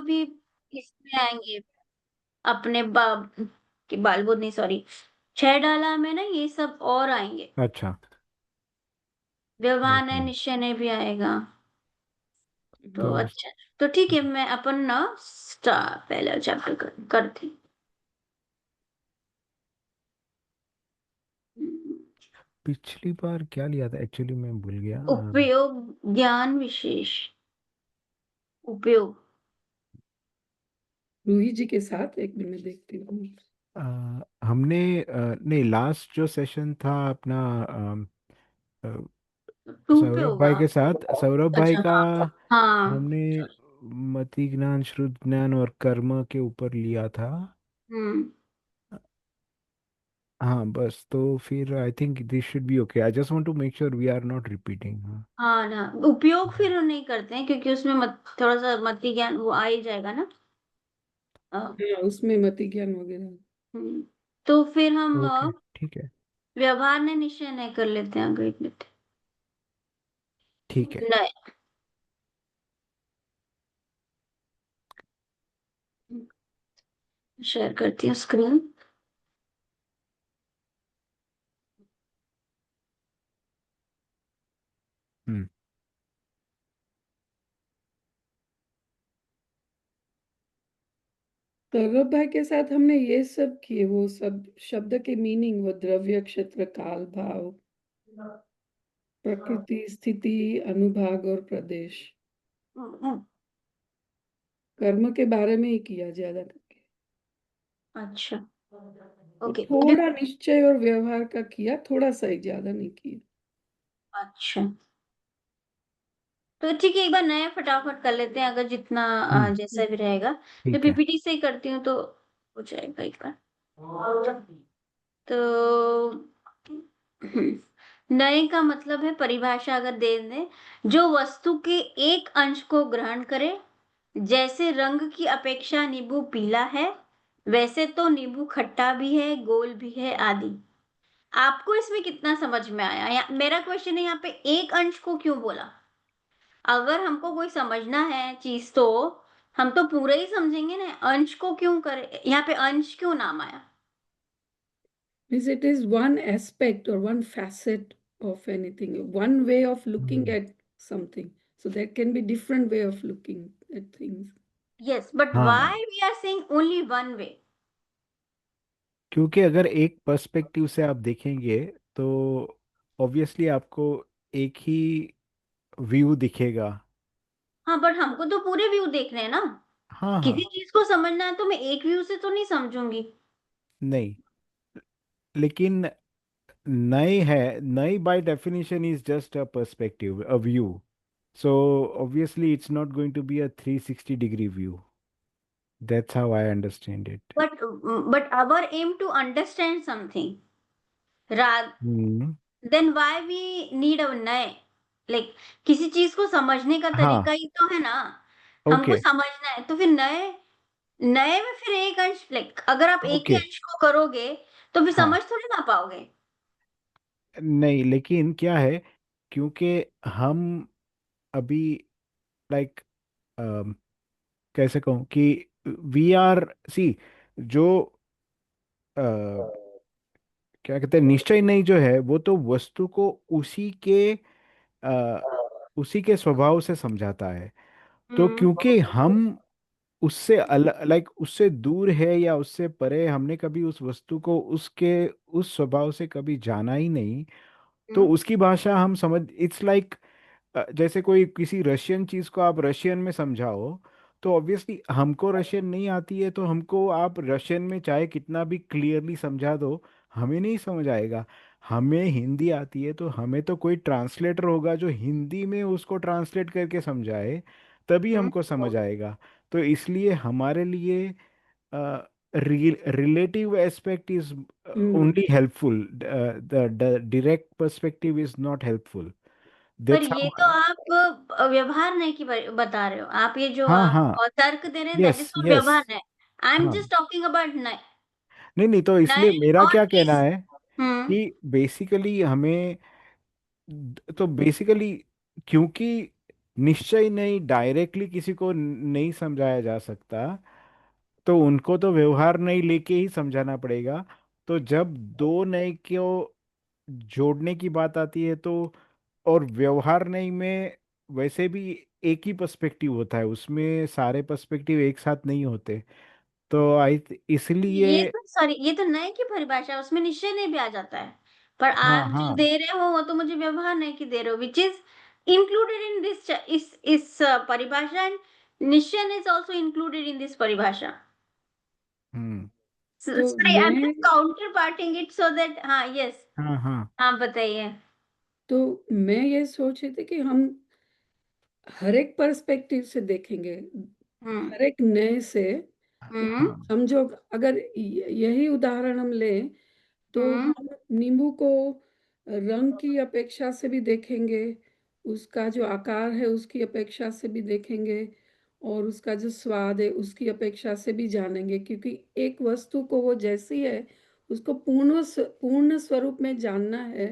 अभी इसमें आएंगे अपने कि बालबुद नहीं, सॉरी, छह डाला में ना ये सब और आएंगे। अच्छा। व्यवहार नय ओके। निश्चय ने भी आएगा। तो तो अच्छा, तो ठीक है, मैं अपन ना पहला चैप्टर करती हूँ। पिछली बार क्या लिया था एक्चुअली, मैं भूल गया। उपयोग, ज्ञान विशेष, उपयोग। रूही जी के साथ एक मिनट में देखती हूँ। हमने नहीं, लास्ट जो सेशन था अपना, अ, टू पे सौरभ होगा। भाई के साथ, सौरभ भाई अच्छा का हाँ हाँ, हमने sorry। मति ज्ञान, श्रुत ज्ञान और कर्म के ऊपर लिया था। हम्म। हाँ बस, तो फिर I think this should be okay. I just want to make sure we are not repeating. हाँ। हाँ ना, उपयोग फिर नहीं करते हैं क्योंकि उसमें थोड़ा सा मति ज्ञान वो आ ही जाएगा ना। हाँ, उसमें मति ज्ञान वगैरह। हम्म। तो फिर हम ओके ठीक है। व्यवहार ने निश्चय नहीं कर लेते हैं, अगर एक मिनट। ठीक है। नहीं, शेयर करती हूँ स्क्रीन। हम्म। सौरभ भाई के साथ हमने ये सब किए, वो सब शब्द के मीनिंग, वो द्रव्य, क्षेत्र, काल, भाव, प्रकृति, स्थिति, अनुभाग और प्रदेश। कर्म के बारे में ही किया ज्यादा करके। अच्छा, और ओके। थोड़ा निश्चय और व्यवहार का किया, थोड़ा सा ही, ज्यादा नहीं किया। अच्छा, तो ठीक है, एक बार नया फटाफट कर लेते हैं, अगर जितना हम्म। जैसा भी रहेगा। मैं ठीक है। पीपीटी से ही करती हूँ तो हो जाएगा एक बार। तो नए का मतलब है, परिभाषा अगर दे दें, जो वस्तु के एक अंश को ग्रहण करे। जैसे रंग की अपेक्षा नींबू पीला है, वैसे तो नींबू खट्टा भी है, गोल भी है, आदि। आपको इसमें कितना समझ में आया? मेरा क्वेश्चन है यहाँ पे, एक अंश को क्यों बोला? अगर हमको कोई समझना है चीज तो हम तो पूरा ही समझेंगे ना, अंश को क्यों करे, यहाँ पे अंश क्यों नाम आया? Means it is one aspect or one facet of anything, one way of looking hmm. at something. So there can be different way of looking at things. Yes, but हाँ, why we are saying only one way? क्योंकि अगर एक perspective से आप देखेंगे तो obviously आपको एक ही व्यू दिखेगा। हाँ, बट हमको तो पूरे व्यू देख रहे हैं ना। हाँ हाँ। किसी चीज को समझना है तो मैं एक व्यू से तो नहीं समझूंगी। नहीं, लेकिन नई है, नई by definition is just a perspective, a view. So obviously it's not going to be a 360 degree view. That's how I understand it. But our aim to understand something, hmm. Then why we need a नए, like किसी चीज को समझने का हाँ। तरीका ही तो है ना। हमको ओके। समझना है तो फिर नए, नए में फिर एक अंश, लाइक अगर आप एक ही ओके। अंश को करोगे तो फिर हाँ। समझ थोड़ी ना पाओगे। नहीं, लेकिन क्या है, क्योंकि हम अभी लाइक कैसे कहूँ कि वी आर सी, जो क्या कहते हैं, निश्चय नहीं जो है वो तो वस्तु को उसी के अ, उसी के स्वभाव से समझाता है। तो हम्म। क्योंकि हम उससे अलग, लाइक उससे दूर है या उससे परे, हमने कभी उस वस्तु को उसके उस स्वभाव से कभी जाना ही नहीं, तो हम्म। उसकी भाषा हम समझ, इट्स लाइक जैसे कोई किसी रशियन चीज को आप रशियन में समझाओ, तो ऑब्वियसली हमको रशियन नहीं आती है, तो हमको आप रशियन में चाहे कितना भी क्लियरली समझा दो, हमें नहीं समझ आएगा। हमें हिंदी आती है तो हमें तो कोई ट्रांसलेटर होगा जो हिंदी में उसको ट्रांसलेट करके समझाए, तभी हम्म। हमको समझ आएगा। तो इसलिए हमारे लिए relative aspect is Hmm. Only helpful, the direct perspective is not helpful. पर दैट्स ये तो हाउ। आप व्यवहार नहीं की बता रहे हो, आप ये जो हाँ आप हाँ। तर्क दे रहे हैं, that is yes for yes. व्यवहार है। आई एम हाँ। जस्ट टॉकिंग अबाउट नए, नहीं नहीं, तो इसलिए नए मेरा और क्या कहना इस। है हम्म। कि बेसिकली हमें, तो बेसिकली क्योंकि निश्चय नहीं, डायरेक्टली किसी को नहीं समझाया जा सकता, तो उनको तो व्यवहार नहीं लेके ही समझाना पड़ेगा। तो जब दो नए को जोड़ने की बात आती है तो, और व्यवहार नहीं में वैसे भी एक ही पर्सपेक्टिव होता है, उसमें सारे पर्सपेक्टिव एक साथ नहीं होते। तो इसलिए। ये तो सॉरी, ये तो नए की परिभाषा है, उसमें निश्चय नहीं भी आ जाता है। पर हाँ आप जो हाँ। दे रहे हो वो तो मुझे व्यवहार नहीं की दे रहे हो, which is included in this, इस परिभाषा, एंड निश्चय is also included in this परिभाषा। हम्म। तो सॉरी, आई एम मैं just counter parting it so that, हाँ यस। हाँ हाँ। हाँ बताइए। तो मैं ये सोच रही थी कि हम हर एक पर्सपेक्टिव से देखेंगे, हम्म। हर एक नए से। तो हम्म। समझो, अगर यही उदाहरण हम लें, तो हम्म। हम नींबू को रंग की अपेक्षा से भी देखेंगे, उसका जो आकार है उसकी अपेक्षा से भी देखेंगे, और उसका जो स्वाद है उसकी अपेक्षा से भी जानेंगे, क्योंकि एक वस्तु को वो जैसी है उसको पूर्ण स्वरूप में जानना है।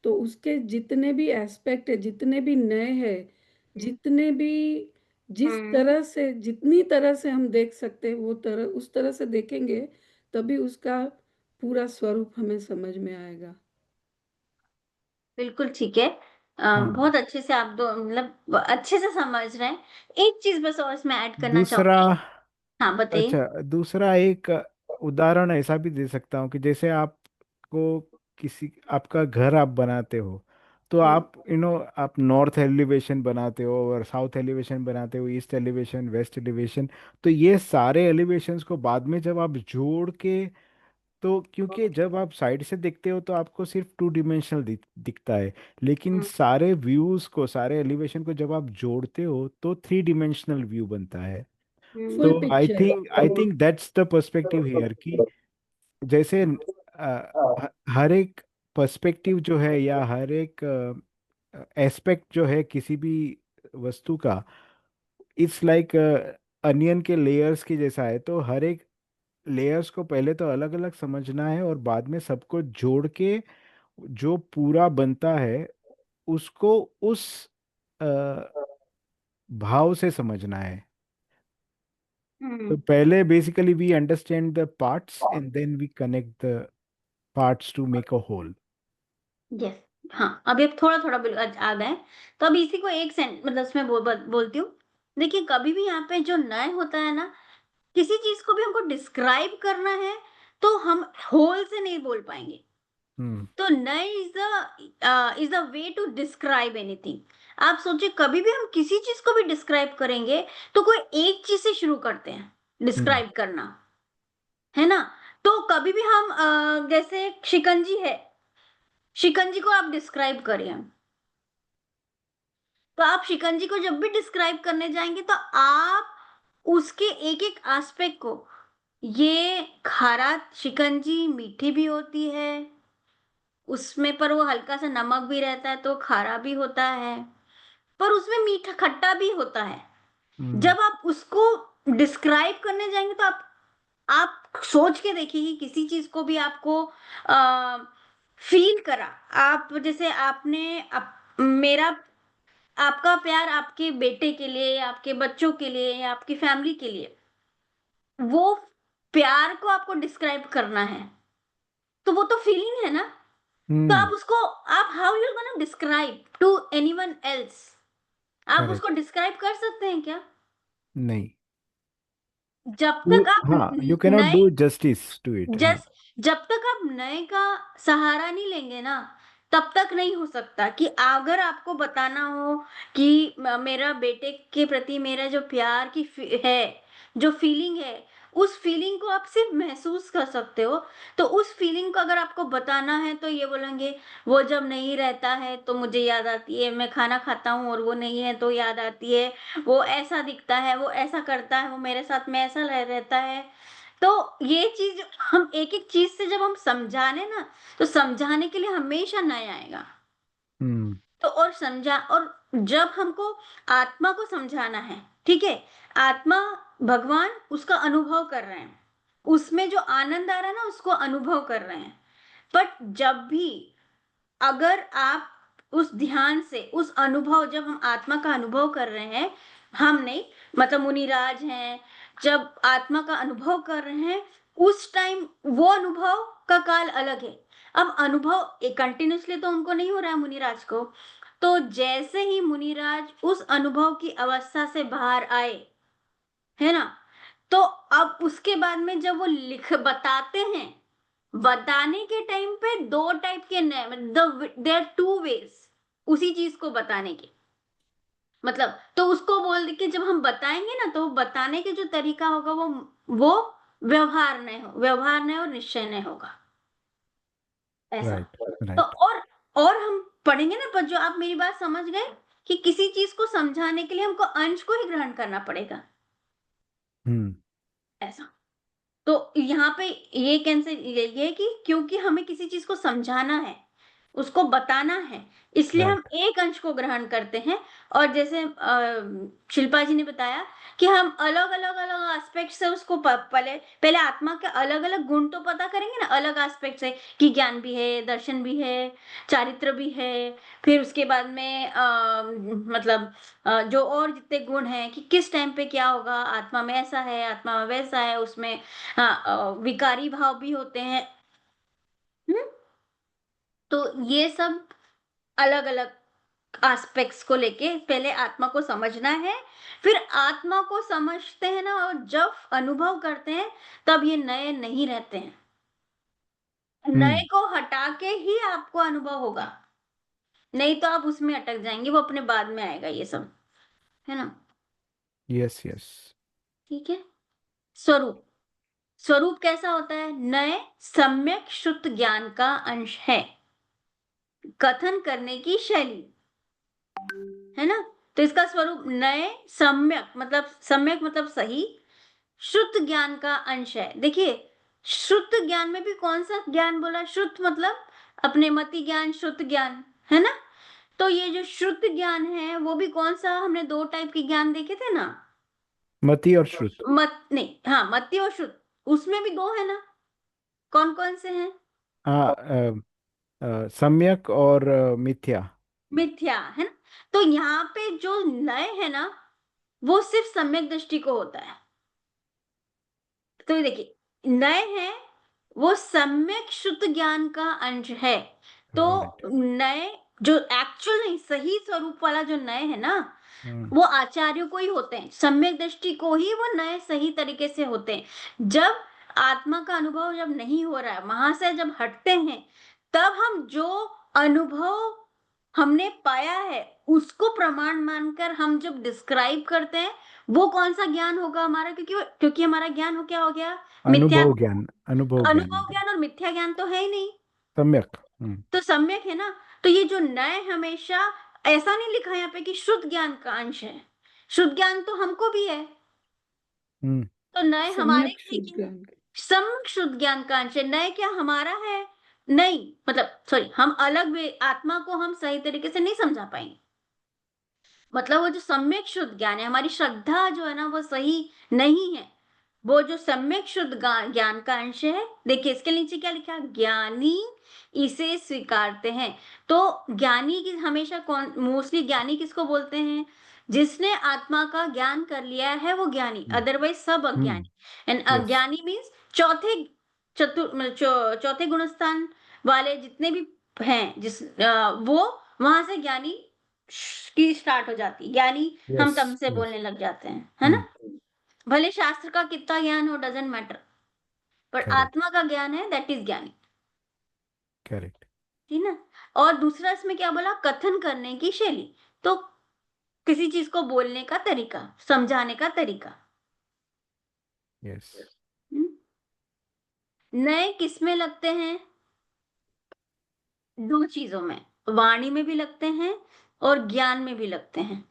तो उसके जितने भी एस्पेक्ट है, जितने भी नए हैं, जितने भी, जिस हम्म। तरह से, जितनी तरह से हम देख सकते हैं वो तरह, उस तरह से देखेंगे, तभी उसका पूरा स्वरूप हमें समझ में आएगा। बिल्कुल ठीक है। हाँ। बहुत अच्छे से आप दो मतलब अच्छे से समझ रहे हैं। एक चीज बस और इसमें ऐड करना दूसरा। चाहूंगी। हाँ बताइए। अच्छा, दूसरा एक उदाहरण ऐसा भी दे सकता हूँ कि जैसे आपको किसी, आपका घर आप बनाते हो, तो हम्म। आप आप नॉर्थ एलिवेशन बनाते हो और साउथ एलिवेशन बनाते हो, ईस्ट एलिवेशन, वेस्ट एलिवेशन। तो ये सारे एलिवेशंस को बाद में जब आप जोड़ के, तो क्योंकि जब आप साइड से देखते हो तो आपको सिर्फ टू डिमेंशनल दिखता है, लेकिन हम्म। सारे व्यूज को, सारे एलिवेशन को जब आप जोड़ते हो तो थ्री डिमेंशनल व्यू बनता है। फुल तो picture. I think that's the perspective here कि जैसे हर एक पर्सपेक्टिव जो है, या हर एक एस्पेक्ट जो है किसी भी वस्तु का, इट्स लाइक अनियन के लेयर्स के जैसा है। तो हर एक लेयर्स को पहले तो अलग अलग समझना है, और बाद में सबको जोड़ के जो पूरा बनता है उसको उस अ, भाव से समझना है। तो हम्म। पहले basically we understand the parts and then we connect the parts to make a whole. Yes. हाँ, अभी अब थोड़ा थोड़ा आ गए। तो अब इसी को एक सेंट मतलब उसमें बोलती हूँ। देखिए, कभी भी यहाँ पे जो नए होता है ना, किसी चीज को भी हमको डिस्क्राइब करना है तो हम होल से नहीं बोल पाएंगे। हम्म। तो नए is a way to describe anything. आप सोचिए, कभी भी हम किसी चीज को भी डिस्क्राइब करेंगे तो कोई एक चीज से शुरू करते हैं हम्म। डिस्क्राइब करना, है ना। तो कभी भी हम जैसे शिकंजी है, शिकंजी को आप डिस्क्राइब करिए, तो आप शिकंजी को जब भी डिस्क्राइब करने जाएंगे तो आप उसके एक एक एस्पेक्ट को, ये खारा शिकंजी मीठी भी होती है उसमें, पर वो हल्का सा नमक भी रहता है तो खारा भी होता है, पर उसमें मीठा खट्टा भी होता है। हम्म। जब आप उसको डिस्क्राइब करने जाएंगे तो आप सोच के देखिए कि किसी चीज को भी आपको आ, फील करा। आप जैसे आपने मेरा, आपका प्यार आपके बेटे के लिए या आपके बच्चों के लिए या आपकी फैमिली के लिए, वो प्यार को आपको डिस्क्राइब करना है, तो वो तो फीलिंग है ना। तो आप हम्म। उसको, आप how you gonna describe to anyone else, आप उसको करेक्ट। डिस्क्राइब कर सकते हैं क्या? नहीं। जब तक आप हाँ, यू कैनॉट नए, डू जस्टिस टू इट। हाँ। जस्ट जब तक आप नए का सहारा नहीं लेंगे ना, तब तक नहीं हो सकता। कि अगर आपको बताना हो कि मेरा बेटे के प्रति मेरा जो प्यार की है, जो फीलिंग है, उस फीलिंग को आप सिर्फ महसूस कर सकते हो। तो उस फीलिंग को अगर आपको बताना है तो ये बोलेंगे, वो जब नहीं रहता है तो मुझे याद आती है, मैं खाना खाता हूँ और वो नहीं है तो याद आती है, वो ऐसा दिखता है, वो ऐसा करता है, वो मेरे साथ में ऐसा रहता है। तो ये चीज हम एक एक चीज से जब हम समझाने ना, तो समझाने के लिए हमेशा नया आएगा। हम्म। तो और समझा, और जब हमको आत्मा को समझाना है, ठीक है, आत्मा भगवान उसका अनुभव कर रहे हैं, उसमें जो आनंद आ रहा है ना उसको अनुभव कर रहे हैं। बट जब भी, अगर आप उस ध्यान से, उस अनुभव, जब हम आत्मा का अनुभव कर रहे हैं, हम नहीं, मतलब मुनिराज हैं, जब आत्मा का अनुभव कर रहे हैं, उस टाइम वो अनुभव का काल अलग है। अब अनुभव कंटिन्यूसली तो उनको नहीं हो रहा है मुनिराज को, तो जैसे ही मुनिराज उस अनुभव की अवस्था से बाहर आए, है ना, तो अब उसके बाद में जब वो लिख बताते हैं, बताने के टाइम पे दो टाइप के देयर टू वेज उसी चीज को बताने के, मतलब तो उसको बोल के जब हम बताएंगे ना, तो बताने के जो तरीका होगा वो व्यवहार नहीं और निश्चय नहीं होगा, ऐसा। राइट। तो राइट। और हम पढ़ेंगे ना, पर जो आप मेरी बात समझ गए कि किसी चीज को समझाने के लिए हमको अंश को ही ग्रहण करना पड़ेगा, हम्म। ऐसा। तो यहाँ पे ये कैंसिल ये है कि क्योंकि हमें किसी चीज को समझाना है, उसको बताना है, इसलिए हम राइट। एक अंश को ग्रहण करते हैं। और जैसे शिल्पा जी ने बताया कि हम अलग अलग अलग एस्पेक्ट से उसको पहले पहले आत्मा के अलग अलग गुण तो पता करेंगे ना, अलग एस्पेक्ट से, कि ज्ञान भी है, दर्शन भी है, चारित्र भी है, फिर उसके बाद में मतलब जो और जितने गुण हैं, कि किस टाइम पे क्या होगा, आत्मा में ऐसा है, आत्मा में वैसा है, उसमें विकारी भाव भी होते हैं। हम्म। तो ये सब अलग अलग एस्पेक्ट्स को लेके पहले आत्मा को समझना है, फिर आत्मा को समझते हैं ना, और जब अनुभव करते हैं, तब ये नए नहीं रहते हैं, नए हम्म। को हटा के ही आपको अनुभव होगा, नहीं तो आप उसमें अटक जाएंगे, वो अपने बाद में आएगा ये सब, है ना। Yes, yes. ठीक है। स्वरूप, स्वरूप कैसा होता है? नए सम्यक शुद्ध ज्ञान का अंश है, कथन करने की शैली, है ना। तो इसका स्वरूप नए सम्यक मतलब सही, शुद्ध ज्ञान का अंश है। देखिए, शुद्ध ज्ञान में भी कौन सा ज्ञान बोला? शुद्ध मतलब अपने मति ज्ञान, शुद्ध ज्ञान, है ना। तो ये जो शुद्ध ज्ञान है, वो भी कौन सा, हमने दो टाइप के ज्ञान देखे थे ना, मति और श्रुत। मत नहीं, हाँ, मति और शुद्ध, उसमें भी दो है ना, कौन कौन से हैं? हाँ, सम्यक और मिथ्या। मिथ्या, है ना। तो यहाँ पे जो लय है ना, वो सिर्फ सम्यक दृष्टि को होता है। तो ये देखिए, नय है, वो सम्यक शुद्ध ज्ञान का अंश है। तो राइट। नय जो एक्चुअल नहीं, सही स्वरूप वाला जो नय है ना, हम्म। वो आचार्यों को ही होते हैं, सम्यक दृष्टि को ही वो नए सही तरीके से होते हैं। जब आत्मा का अनुभव जब नहीं हो रहा है, वहां से जब हटते हैं, तब हम जो अनुभव हमने पाया है, उसको प्रमाण मानकर हम जब डिस्क्राइब करते हैं, वो कौन सा ज्ञान होगा हमारा? क्योंकि हमारा ज्ञान हो क्या हो गया? मिथ्या। अनुभव ज्ञान, अनुभव ज्ञान हो अनुभव गया। ज्ञान और मिथ्या ज्ञान तो है ही नहीं, सम्यक। हम्म। तो सम्यक है ना। तो ये जो नए, हमेशा ऐसा नहीं लिखा यहाँ पे कि शुद्ध ज्ञान का अंश है, शुद्ध ज्ञान तो हमको भी है, हम्म। तो नए हमारे सम्यक भी है शुद्ध कि नहीं? ज्ञान। सम शुद्ध ज्ञान का अंश है, नए क्या हमारा है? नहीं, मतलब सॉरी, हम अलग वे आत्मा को हम सही तरीके से नहीं समझा पाएंगे, मतलब वो जो सम्यक शुद्ध ज्ञान है, हमारी श्रद्धा जो है ना, वो सही नहीं है। वो जो सम्यक शुद्ध ज्ञान का अंश है, देखिए इसके नीचे क्या लिखा, ज्ञानी इसे स्वीकारते हैं। तो ज्ञानी की हमेशा कौन, मोस्टली ज्ञानी किसको बोलते हैं? जिसने आत्मा का ज्ञान कर लिया है वो ज्ञानी, हम्म। अदरवाइज सब हम्म। अज्ञानी। And yes. अज्ञानी मीन्स चौथे गुणस्थान वाले जितने भी हैं, वो वहां से ज्ञानी की स्टार्ट हो जाती है, ज्ञानी हम यस। तम से यस। बोलने लग जाते हैं, है ना। हम्म। भले शास्त्र का कितना ज्ञान हो, डजेंट मैटर, पर करेक्ट। आत्मा का ज्ञान है, दैट इज ज्ञानी, करेक्ट। ठीक ना। और दूसरा इसमें क्या बोला, कथन करने की शैली, तो किसी चीज को बोलने का तरीका, समझाने का तरीका। यस। हम्म? नए किस में लगते हैं? दो चीजों में, वाणी में भी लगते हैं और ज्ञान में भी लगते हैं।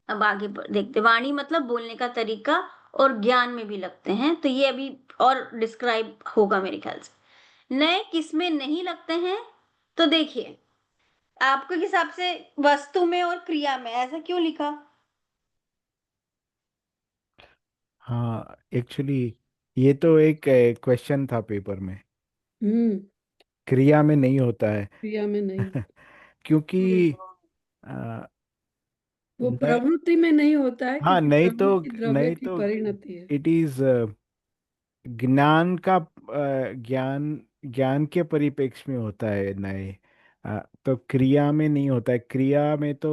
अब आगे देखते, वाणी मतलब बोलने का तरीका, और ज्ञान में भी लगते हैं, तो ये अभी और डिस्क्राइब होगा मेरे ख्याल से। नए किस में नहीं लगते हैं? तो देखिए, आपके हिसाब से वस्तु में और क्रिया में ऐसा क्यों लिखा? हाँ, एक्चुअली ये तो एक क्वेश्चन था पेपर में। हम्म। क्रिया में नहीं होता है। क्रिया में नहीं होता। क्योंकि हम्म। अ, वो नए, प्रवृत्ति में नहीं होता है, हाँ क्योंकि प्रवृत्ति द्रव्य नहीं की तो परिणति है। इट इज ज्ञान का ज्ञान ज्ञान के परिप्रेक्ष्य में होता है नए। तो क्रिया में नहीं होता है। क्रिया में तो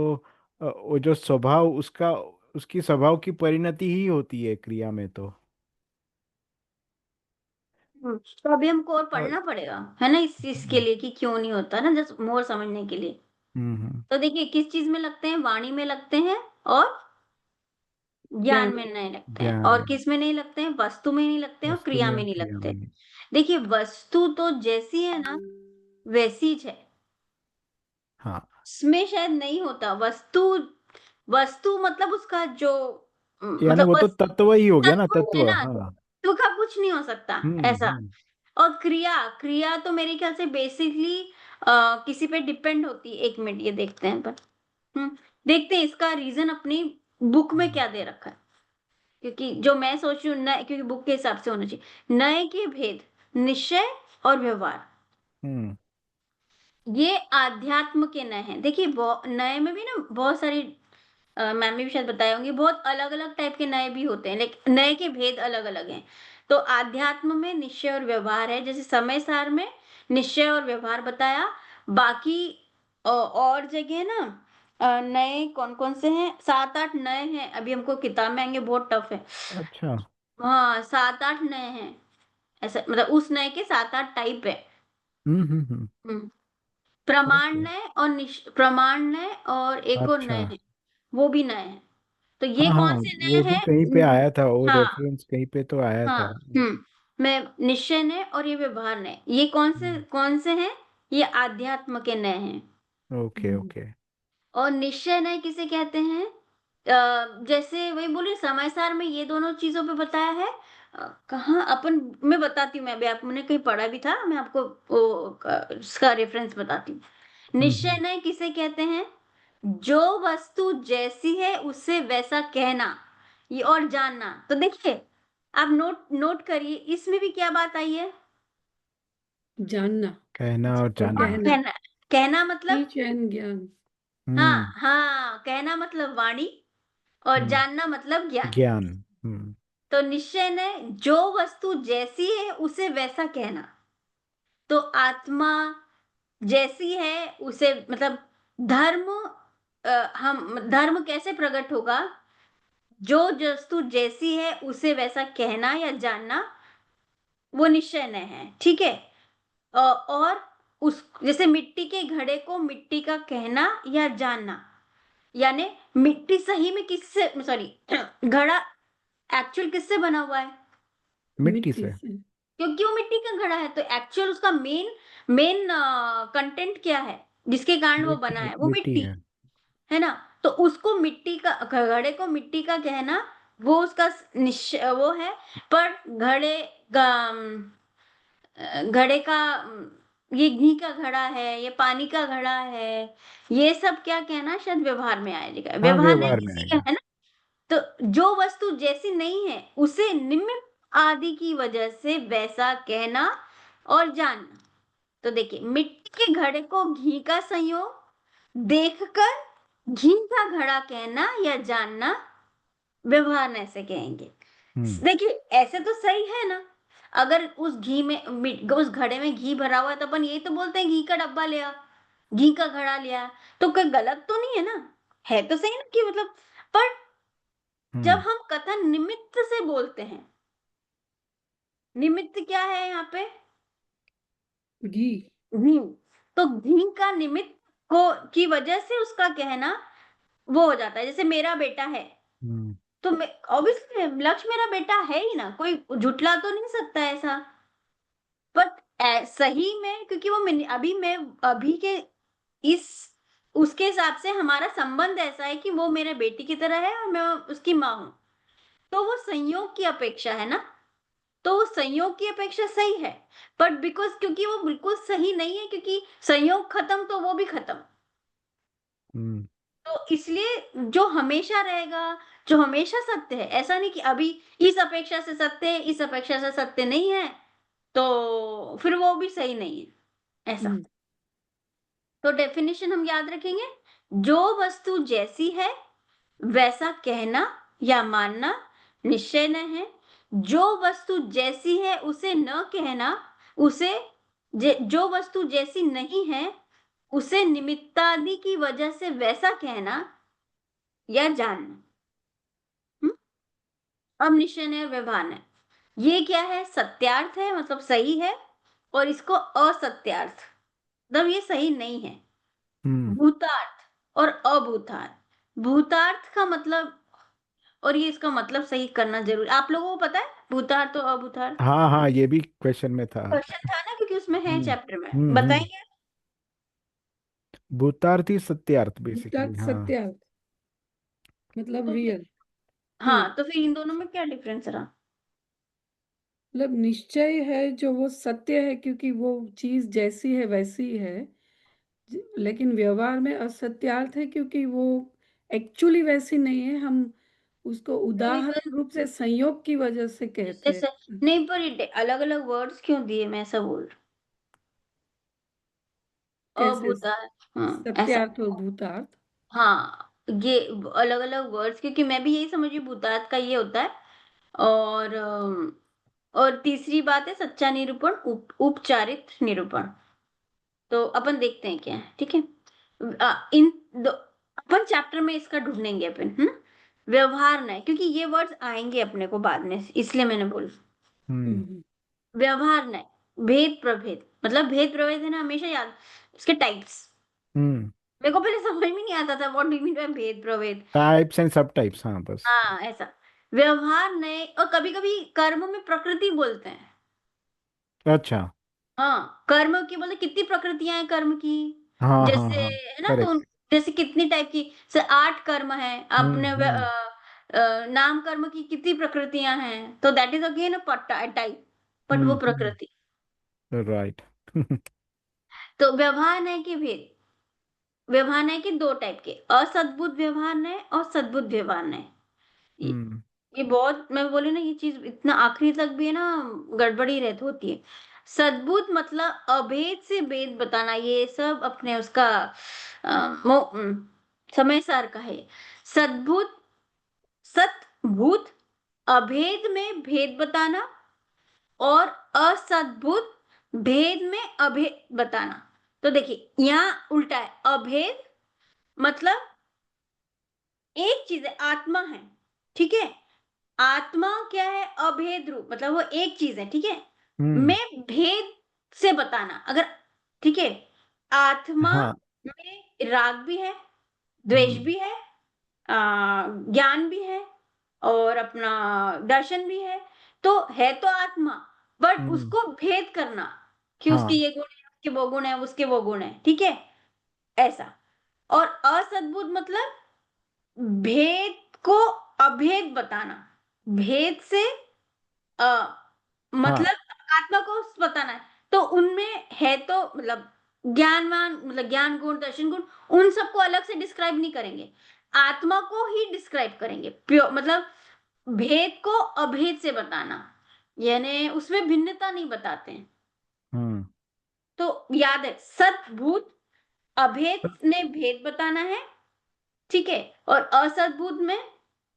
वो जो स्वभाव उसका, उसकी स्वभाव की परिणति ही होती है क्रिया में तो। तो अभी हमको और और पढ़ना पड़ेगा, है ना, इस चीज के हम्म लिए कि क्यों नहीं होता ना, जस्ट मोर समझने के लिए। हम्म, तो देखिए किस चीज में लगते हैं, वाणी में लगते हैं और ज्ञान ज्ञान। में नहीं लगते हैं, ज्ञान और में, किस में नहीं लगते हैं, वस्तु में नहीं लगते हैं और वस्तु क्रिया में में और नहीं क्रिया में लगते। नहीं। देखिए वस्तु तो जैसी है ना वैसी है, हाँ, इसमें शायद नहीं होता वस्तु। वस्तु मतलब उसका जो यानी मतलब वो तो तत्व ही हो गया ना, तत्व है तत्व। ना, हाँ। तत्व का कुछ नहीं हो सकता ऐसा। हम्म। और क्रिया, क्रिया तो मेरे ख्याल से बेसिकली किसी पे डिपेंड होती है। एक मिनट ये देखते हैं पर देखते हैं इसका रीजन अपनी बुक में क्या दे रखा है, क्योंकि जो मैं सोच रही हूँ नए, क्योंकि बुक के हिसाब से होना चाहिए, नए के भेद, निश्चय और व्यवहार, हम्म। ये आध्यात्म के नए हैं। देखिए नए में भी ना बहुत सारी मैम ने भी शायद बताए होंगे, बहुत अलग अलग टाइप के नए भी होते हैं, लेकिन नए के भेद अलग अलग हैं। तो आध्यात्म में निश्चय और व्यवहार है, जैसे समय सार में निश्चय और व्यवहार बताया। बाकी और जगह ना नए कौन कौन से हैं, 7-8 नए हैं, अभी हमको किताब में आएंगे, बहुत टफ है। अच्छा। हाँ 7-8 नए हैं, ऐसा मतलब उस नए के 7-8 टाइप है। हम्म। हम्म। प्रमाण ओके। नए और प्रमाण नए और एक और अच्छा। नए हैं, वो भी नए हैं। तो ये हाँ हाँ, कौन से वो नए भी हैं? कहीं पे आया था, वो हाँ रेफरेंस कहीं पे तो आया हाँ। था। मैं निश्चय नए और ये व्यवहार नए, ये कौन से हैं? ये आध्यात्म के नए हैं। Okay okay. और निश्चय नए किसे कहते हैं? जैसे वही बोले समय सार में ये दोनों चीजों पे बताया है। कहाँ अपन, मैं बताती हूँ, मैं अभी आपने कहीं पढ़ा भी था, मैं आपको उसका रेफरेंस बताती हूँ। निश्चय हम्म। नए किसे कहते हैं? जो वस्तु जैसी है उससे वैसा कहना, ये और जानना। तो देखिए आप नोट नोट करिए, इसमें भी क्या बात आई है? जानना कहना और और हाँ जानना। कहना, कहना, कहना मतलब, टीच एंड ज्ञान। हाँ हम्म हाँ, कहना मतलब वाणी और हम्म। जानना मतलब ज्ञान। ज्ञान। हम्म तो निश्चय ने जो वस्तु जैसी है उसे वैसा कहना, तो आत्मा जैसी है उसे मतलब धर्म, हम धर्म कैसे प्रकट होगा? जो वस्तु जैसी है उसे वैसा कहना या जानना, वो निश्चय न है, ठीक है। और उस जैसे मिट्टी के घड़े को मिट्टी का कहना या जानना, यानी मिट्टी सही में किससे, सॉरी घड़ा एक्चुअल किससे बना हुआ है? मिट्टी मिट्टी से। से। क्योंकि वो मिट्टी का घड़ा है, तो एक्चुअल उसका मेन मेन कंटेंट क्या है जिसके कारण वो बना मिट्टी है? वो मिट्टी मिट्टी, है। है ना। तो उसको मिट्टी का, घड़े को मिट्टी का कहना, वो उसका वो है। पर घड़े का ये घी का घड़ा है, ये पानी का घड़ा है, ये सब क्या कहना शायद व्यवहार में आएगा, हाँ, व्यवहार नहीं व्यवहार में किसी का, आएगा। है ना। तो जो वस्तु जैसी नहीं है उसे निमित्त आदि की वजह से वैसा कहना और जानना। तो देखिए मिट्टी के घड़े को घी का संयोग देखकर घी का घड़ा कहना या जानना, व्यवहार में ऐसे कहेंगे। हम्म देखिए ऐसे तो सही है ना, अगर उस घी में उस घड़े में घी भरा हुआ है तो अपन यही तो बोलते हैं घी का डब्बा लिया, घी का घड़ा लिया, तो कोई गलत तो नहीं है ना, है तो सही ना कि मतलब। पर जब हम्म हम कथन निमित्त से बोलते हैं, निमित्त क्या है यहाँ पे? घी। घी। तो घी का निमित्त को की वजह से उसका कहना वो हो जाता है। जैसे मेरा बेटा है, हम्म तो ऑब्वियसली लक्ष्य मेरा बेटा है ही ना, कोई झुटला तो नहीं सकता ऐसा। बट सही में, क्योंकि वो अभी मैं अभी के इस उसके हिसाब से हमारा संबंध ऐसा है कि वो मेरे बेटी की तरह है और मैं उसकी माँ हूं, तो वो संयोग की अपेक्षा है ना, तो वो संयोग की अपेक्षा सही है। बट बिकॉज क्योंकि वो बिल्कुल सही नहीं है, क्योंकि संयोग खत्म तो वो भी खत्म, हम्म तो इसलिए जो हमेशा रहेगा, जो हमेशा सत्य है, ऐसा नहीं कि अभी इस अपेक्षा से सत्य है, इस अपेक्षा से सत्य नहीं है, तो फिर वो भी सही नहीं है ऐसा। हम्म। तो डेफिनेशन हम याद रखेंगे, जो वस्तु जैसी है वैसा कहना या मानना निश्चय न है। जो वस्तु जैसी है उसे न कहना, उसे जो वस्तु जैसी नहीं है उसे निमित्तादि की वजह से वैसा कहना या जानना। अब निश्चय है, व्यवहार है, ये क्या है? सत्यार्थ है, मतलब सही है, और इसको असत्यार्थ, मतलब ये सही नहीं है। हम्म। भूतार्थ और अभूतार्थ। भूतार्थ का मतलब, और ये इसका मतलब सही करना जरूरी। आप लोगों को पता है भूतार्थ और अभूतार्थ? हाँ हाँ, ये भी क्वेश्चन में था। क्वेश्चन था ना, क्योंकि उसमें है हम्म चैप्टर में, हम्म। बताएंगे? भूतार्थी सत्यार्थ बेसिकली, भूतार्थ हाँ। सत्यार्थ मतलब तो फिर, रियल, ट्रू। हाँ, तो फिर इन दोनों में क्या डिफरेंस रहा? मतलब निश्चय है जो वो सत्य है क्योंकि वो चीज जैसी है वैसी ही है, लेकिन व्यवहार में असत्यार्थ है क्योंकि वो एक्चुअली वैसी नहीं है, हम उसको नहीं पर, उदाहरण रूप से संयोग की वजह से कहते जैसे हैं। नहीं पर ये अलग अलग वर्ड्स क्यों दिए, मैं ऐसा बोल रही हूँ। कैसे? अभूतार्थ, हाँ ऐसा। सत्यार्थ और भूतार्थ। हाँ, ये अलग अलग वर्ड्स, क्योंकि मैं भी यही समझी भूतार्थ का ये होता है। और तीसरी बात है सच्चा निरूपण, उपचारित निरूपण। तो अपन देखते हैं क्या है, ठीक है? इन दो अपन चैप्टर में इसका ढूंढेंगे अपन, व्यवहार नहीं, क्योंकि ये वर्ड्स आएंगे अपने को बाद में, इसलिए मैंने बोला। हम्म हम्म, व्यवहार नहीं, भेद प्रभेद, मतलब भेद प्रभेद है ना, हमेशा याद, उसके टाइप्स। हम्म। मेरे को पहले समझ में नहीं आता था what do you mean by भेद प्रभेद। टाइप्स एंड सब टाइप्स, हाँ बस। हाँ ऐसा। व्यवहार नहीं, और कभी कभी कर्म में प्रकृति बोलते हैं। अच्छा। हाँ, कर्म की बोलते, कितनी प्रकृतियां हैं कर्म की, हाँ हाँ जैसे, हाँ। है ना, तो करेक्ट। जैसे कितनी टाइप की, जैसे 8 कर्म है अपने हम्म। नाम कर्म की कितनी प्रकृतियां हैं, तो that is again a type, but वो हम्म। प्रकृति। राइट। तो व्यवहार न्याय के भेद, व्यवहार न्याय के 2 टाइप के, असद्भुत व्यवहार न्याय और सद्भुत व्यवहार न्याय। ये हम्म ये बहुत, मैं बोली ना, ये चीज इतना आखिरी तक भी है ना, गड़बड़ी रहती होती है। सद्भुत मतलब अभेद से भेद बताना, ये सब अपने उसका समय सार का है। सद्भुत, सतभूत, अभेद में भेद बताना, और असद्भुत, भेद में अभेद बताना। तो देखिए यहाँ उल्टा है, अभेद मतलब एक चीज है, आत्मा है, ठीक है? आत्मा क्या है? अभेद रूप, मतलब वो एक चीज है, ठीक है? हम्म। में भेद से बताना, अगर, ठीक है, आत्मा हाँ। में राग भी है, द्वेष हम्म भी है, ज्ञान भी है, और अपना दर्शन भी है, तो है तो आत्मा, बट हम्म। उसको भेद करना कि उसके हाँ ये गुण है, उसके वो गुण है, उसके वो गुण है, ठीक है? ऐसा। और असद्भुत मतलब भेद को अभेद बताना, भेद से अ हाँ। मतलब आत्मा को बताना है, तो उनमें है तो मतलब ज्ञानवान, मतलब ज्ञान गुण, दर्शन गुण, उन सबको अलग से डिस्क्राइब नहीं करेंगे, आत्मा को ही डिस्क्राइब करेंगे, प्योर मतलब भेद को अभेद से बताना, यानी उसमें भिन्नता नहीं बताते हैं। हम्म। तो याद है, सद्भूत अभेद में भेद बताना है, ठीक है, और असद्भूत में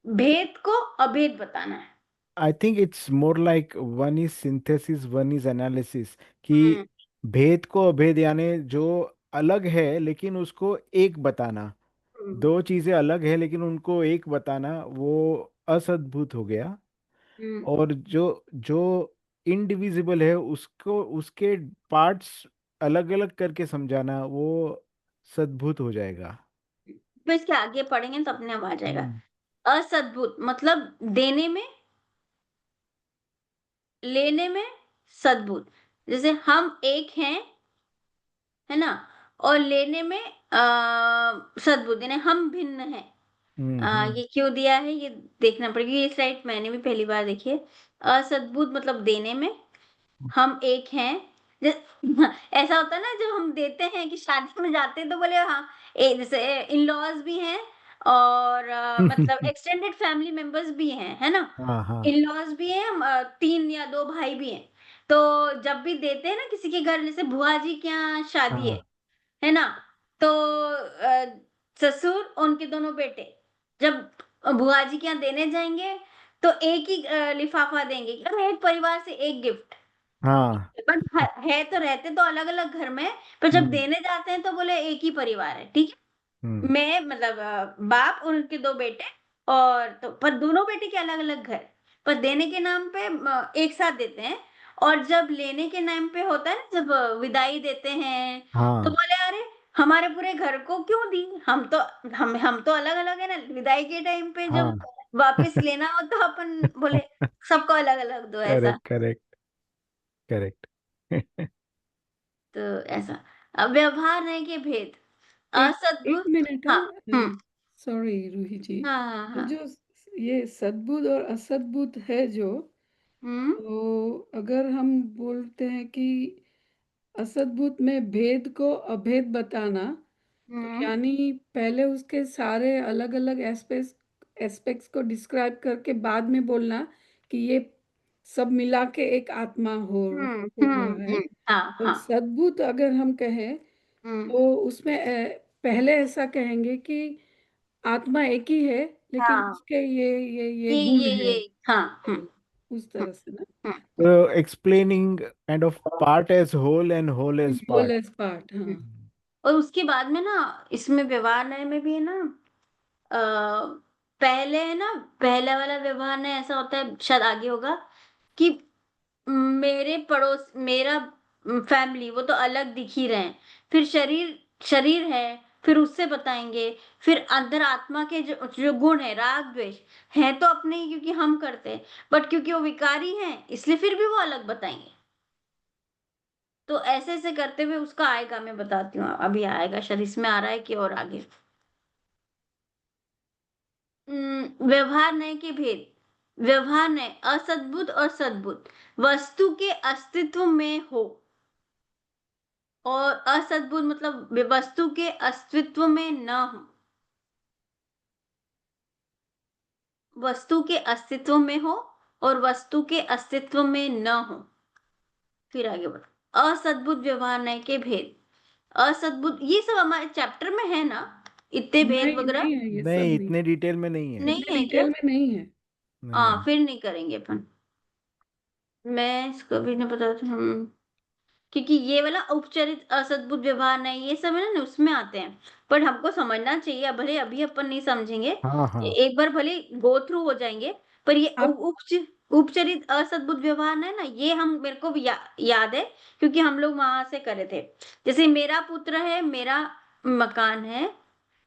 भेद को अभेद बताना है। I think it's more like one is synthesis, one is analysis, कि हम्म भेद को अभेद यानी जो अलग है लेकिन उसको एक बताना। हम्म दो चीजें अलग है लेकिन उनको एक बताना, वो असद्भुत हो गया। हम्म। और जो जो इनडिविजिबल है उसको, उसके पार्ट्स अलग अलग करके समझाना, वो सद्भुत हो जाएगा। फिर इसके आगे पढ़ेंगे तो अपने आप आ जाएगा। हम्म असद्भुत मतलब देने में, लेने में सद्भुत। जैसे हम एक हैं, है ना, और लेने में सद्भुत, यानी हम भिन्न हैं। हम्म। ये क्यों दिया है ये देखना पड़ेगा, ये स्लाइड मैंने भी पहली बार देखी है। असद्भुत मतलब देने में, हम एक हैं। ऐसा होता है ना, जब हम देते हैं कि शादी में जाते हैं तो बोले हाँ, जैसे इन लॉज भी हैं, और मतलब एक्सटेंडेड फैमिली मेंबर्स भी हैं, है ना, हाँ हाँ इन लॉज भी हैं, 3 या 2 भाई भी हैं। तो जब भी देते हैं ना किसी के घर, जैसे बुआ जी के यहाँ शादी हाँ। है ना, तो ससुर और उनके दोनों बेटे जब बुआ जी के यहाँ देने जाएँगे, तो एक ही लिफ़ाफ़ा देंगे, अरे एक परिवार से एक गिफ्ट। हाँ। बट है तो रहते तो अलग-अलग घर में, पर जब हम्म। देने जाते हैं तो बोले एक ही परिवार है, ठीक है? हम्म। मैं मतलब बाप और उनके 2 बेटे और तो पर दोनों बेटे के अलग-अलग घर, पर देने के नाम पे एक साथ देते हैं और जब लेने के नाम पे होता है ना जब विदाई देते हैं, तो हाँ। बोले अरे! हमारे पूरे घर को क्यों दी? हम तो अलग-अलग है ना, विदाई के टाइम पे हाँ। जब वापस लेना हो तो अपन बोले सबको अलग-अलग दो ऐसा। Correct, correct, correct. तो ऐसा। व्यवहार नहीं के भेद, एक एक असद्बुद्ध मिनट, हाँ, हुँ। सॉरी रूही जी, हाँ, हाँ, तो हाँ। जो ये सद्बुद्ध और असद्बुद्ध है जो, हुँ, तो अगर हम बोलते हैं कि असद्बुद्ध में भेद को अभेद बताना, तो हुँ, यानी पहले उसके सारे अलग-अलग एस्पेक्ट्स एस्पेक्ट्स को डिस्क्राइब करके बाद में बोलना कि ये सब मिला के एक आत्मा हुँ, हो हुँ, रहा है। हुँ। हाँ, और हाँ। सद्बुद्ध अगर हम कहें, हुँ। तो उसमें पहले ऐसा कहेंगे कि आत्मा एक ही है, लेकिन हाँ, उसके ये गुण ये है। हाँ, हुँ, उस हुँ, तरह से ना, हुँ, So explaining kind of part as whole and whole as whole part. As part, हुँ। हाँ। और उसके बाद में ना इसमें व्यवहार न्याय में भी है ना पहले है ना पहला वाला व्यवहार न्याय ऐसा होता है शायद आगे होगा कि मेरा फैमिली वो तो अलग दिख ही रहे हैं। फिर शरीर शरीर है, फिर उससे बताएँगे, फिर अंदर आत्मा के जो जो गुण है राग, द्वेष हैं तो अपने ही क्योंकि हम करते हैं, बट क्योंकि वो विकारी हैं इसलिए फिर भी वो अलग बताएँगे। तो ऐसे-ऐसे करते हुए उसका आएगा मैं बताती हूँ, अभी आएगा शायद इसमें आ रहा है कि और आगे। व्यवहार न्याय के भेद। व्यवहार न्याय असद्बुद्ध और सद्बुद्ध वस्तु के अस्तित्व में हो और असद्बुद्ध मतलब वस्तु के अस्तित्व में न हो। वस्तु के अस्तित्व में हो और वस्तु के अस्तित्व में न हो। फिर आगे बढ़ो। असद्बुद्ध व्यवहार न्याय के भेद। असद्बुद्ध ये सब हमारे चैप्टर में है ना? इतने भेद नहीं, वगैरह? नहीं है, ये सब नहीं, नहीं। इतने डिटेल में नहीं है। नहीं इतने है क्या? डिटेल में नहीं है। नहीं है। फिर नहीं करेंगे अपन। मैं इसको भी नहीं बताती हूँ। क्योंकि ये वाला औपचारिक असद्बुद्ध व्यवहार नहीं ये सब है ना उसमें आते हैं पर हमको समझना चाहिए भले अभी अपन नहीं समझेंगे हाँ, हाँ। एक बार भले गो थ्रू हो जाएंगे पर ये आप उपचरित असद्बुद्ध व्यवहार है ना ये हम मेरे को भी याद है क्योंकि हम लोग वहां से करे थे जैसे मेरा पुत्र है मेरा मकान है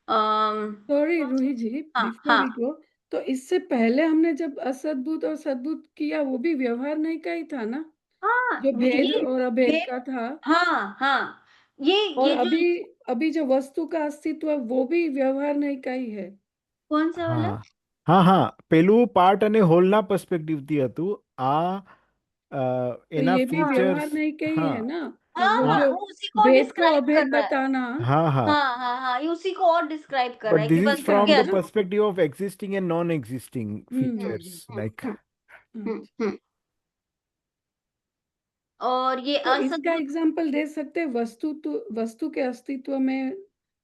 अम, सॉरी रूही जी, हाँ बिफोर हाँ वी गो, तो इससे पहले हमने जब असद्बुद्ध और सद्बुद्ध किया, वो भी व्यवहार नहीं का ही था ना? हाँ जो भेद ये और अभेद भेद का था। हाँ हाँ और ये जो अभी अभी जो वस्तु का अस्तित्व है, वो भी व्यवहार नहीं का ही है। कौन सा वाला हाँ, हाँ, हाँ, પેલું પાર્ટ અને હોલના પર્સપેક્ટિવથી હતું આ तो એના ये भी ફીચર્સ. व्यवहार नहीं का ही हाँ, है ना? और हाँ वो हाँ, हाँ जो वो उसी को भेद को डिस्क्राइब कर अभेद रहा है बताना, हाँ, हाँ. हाँ, हाँ, हाँ, ये उसी को और डिस्क्राइब कर रहा But है कि this is वस्तु अच्छा, के from the अच्छा। perspective of existing and non-existing hmm, hmm, features. Hmm, Like, हुँ, हुँ, अच्छा। हुँ। और ये तो इसका असद्बुद्ध एग्ज़ाम्पल दे सकते हैं, वस्तु के अस्तित्व में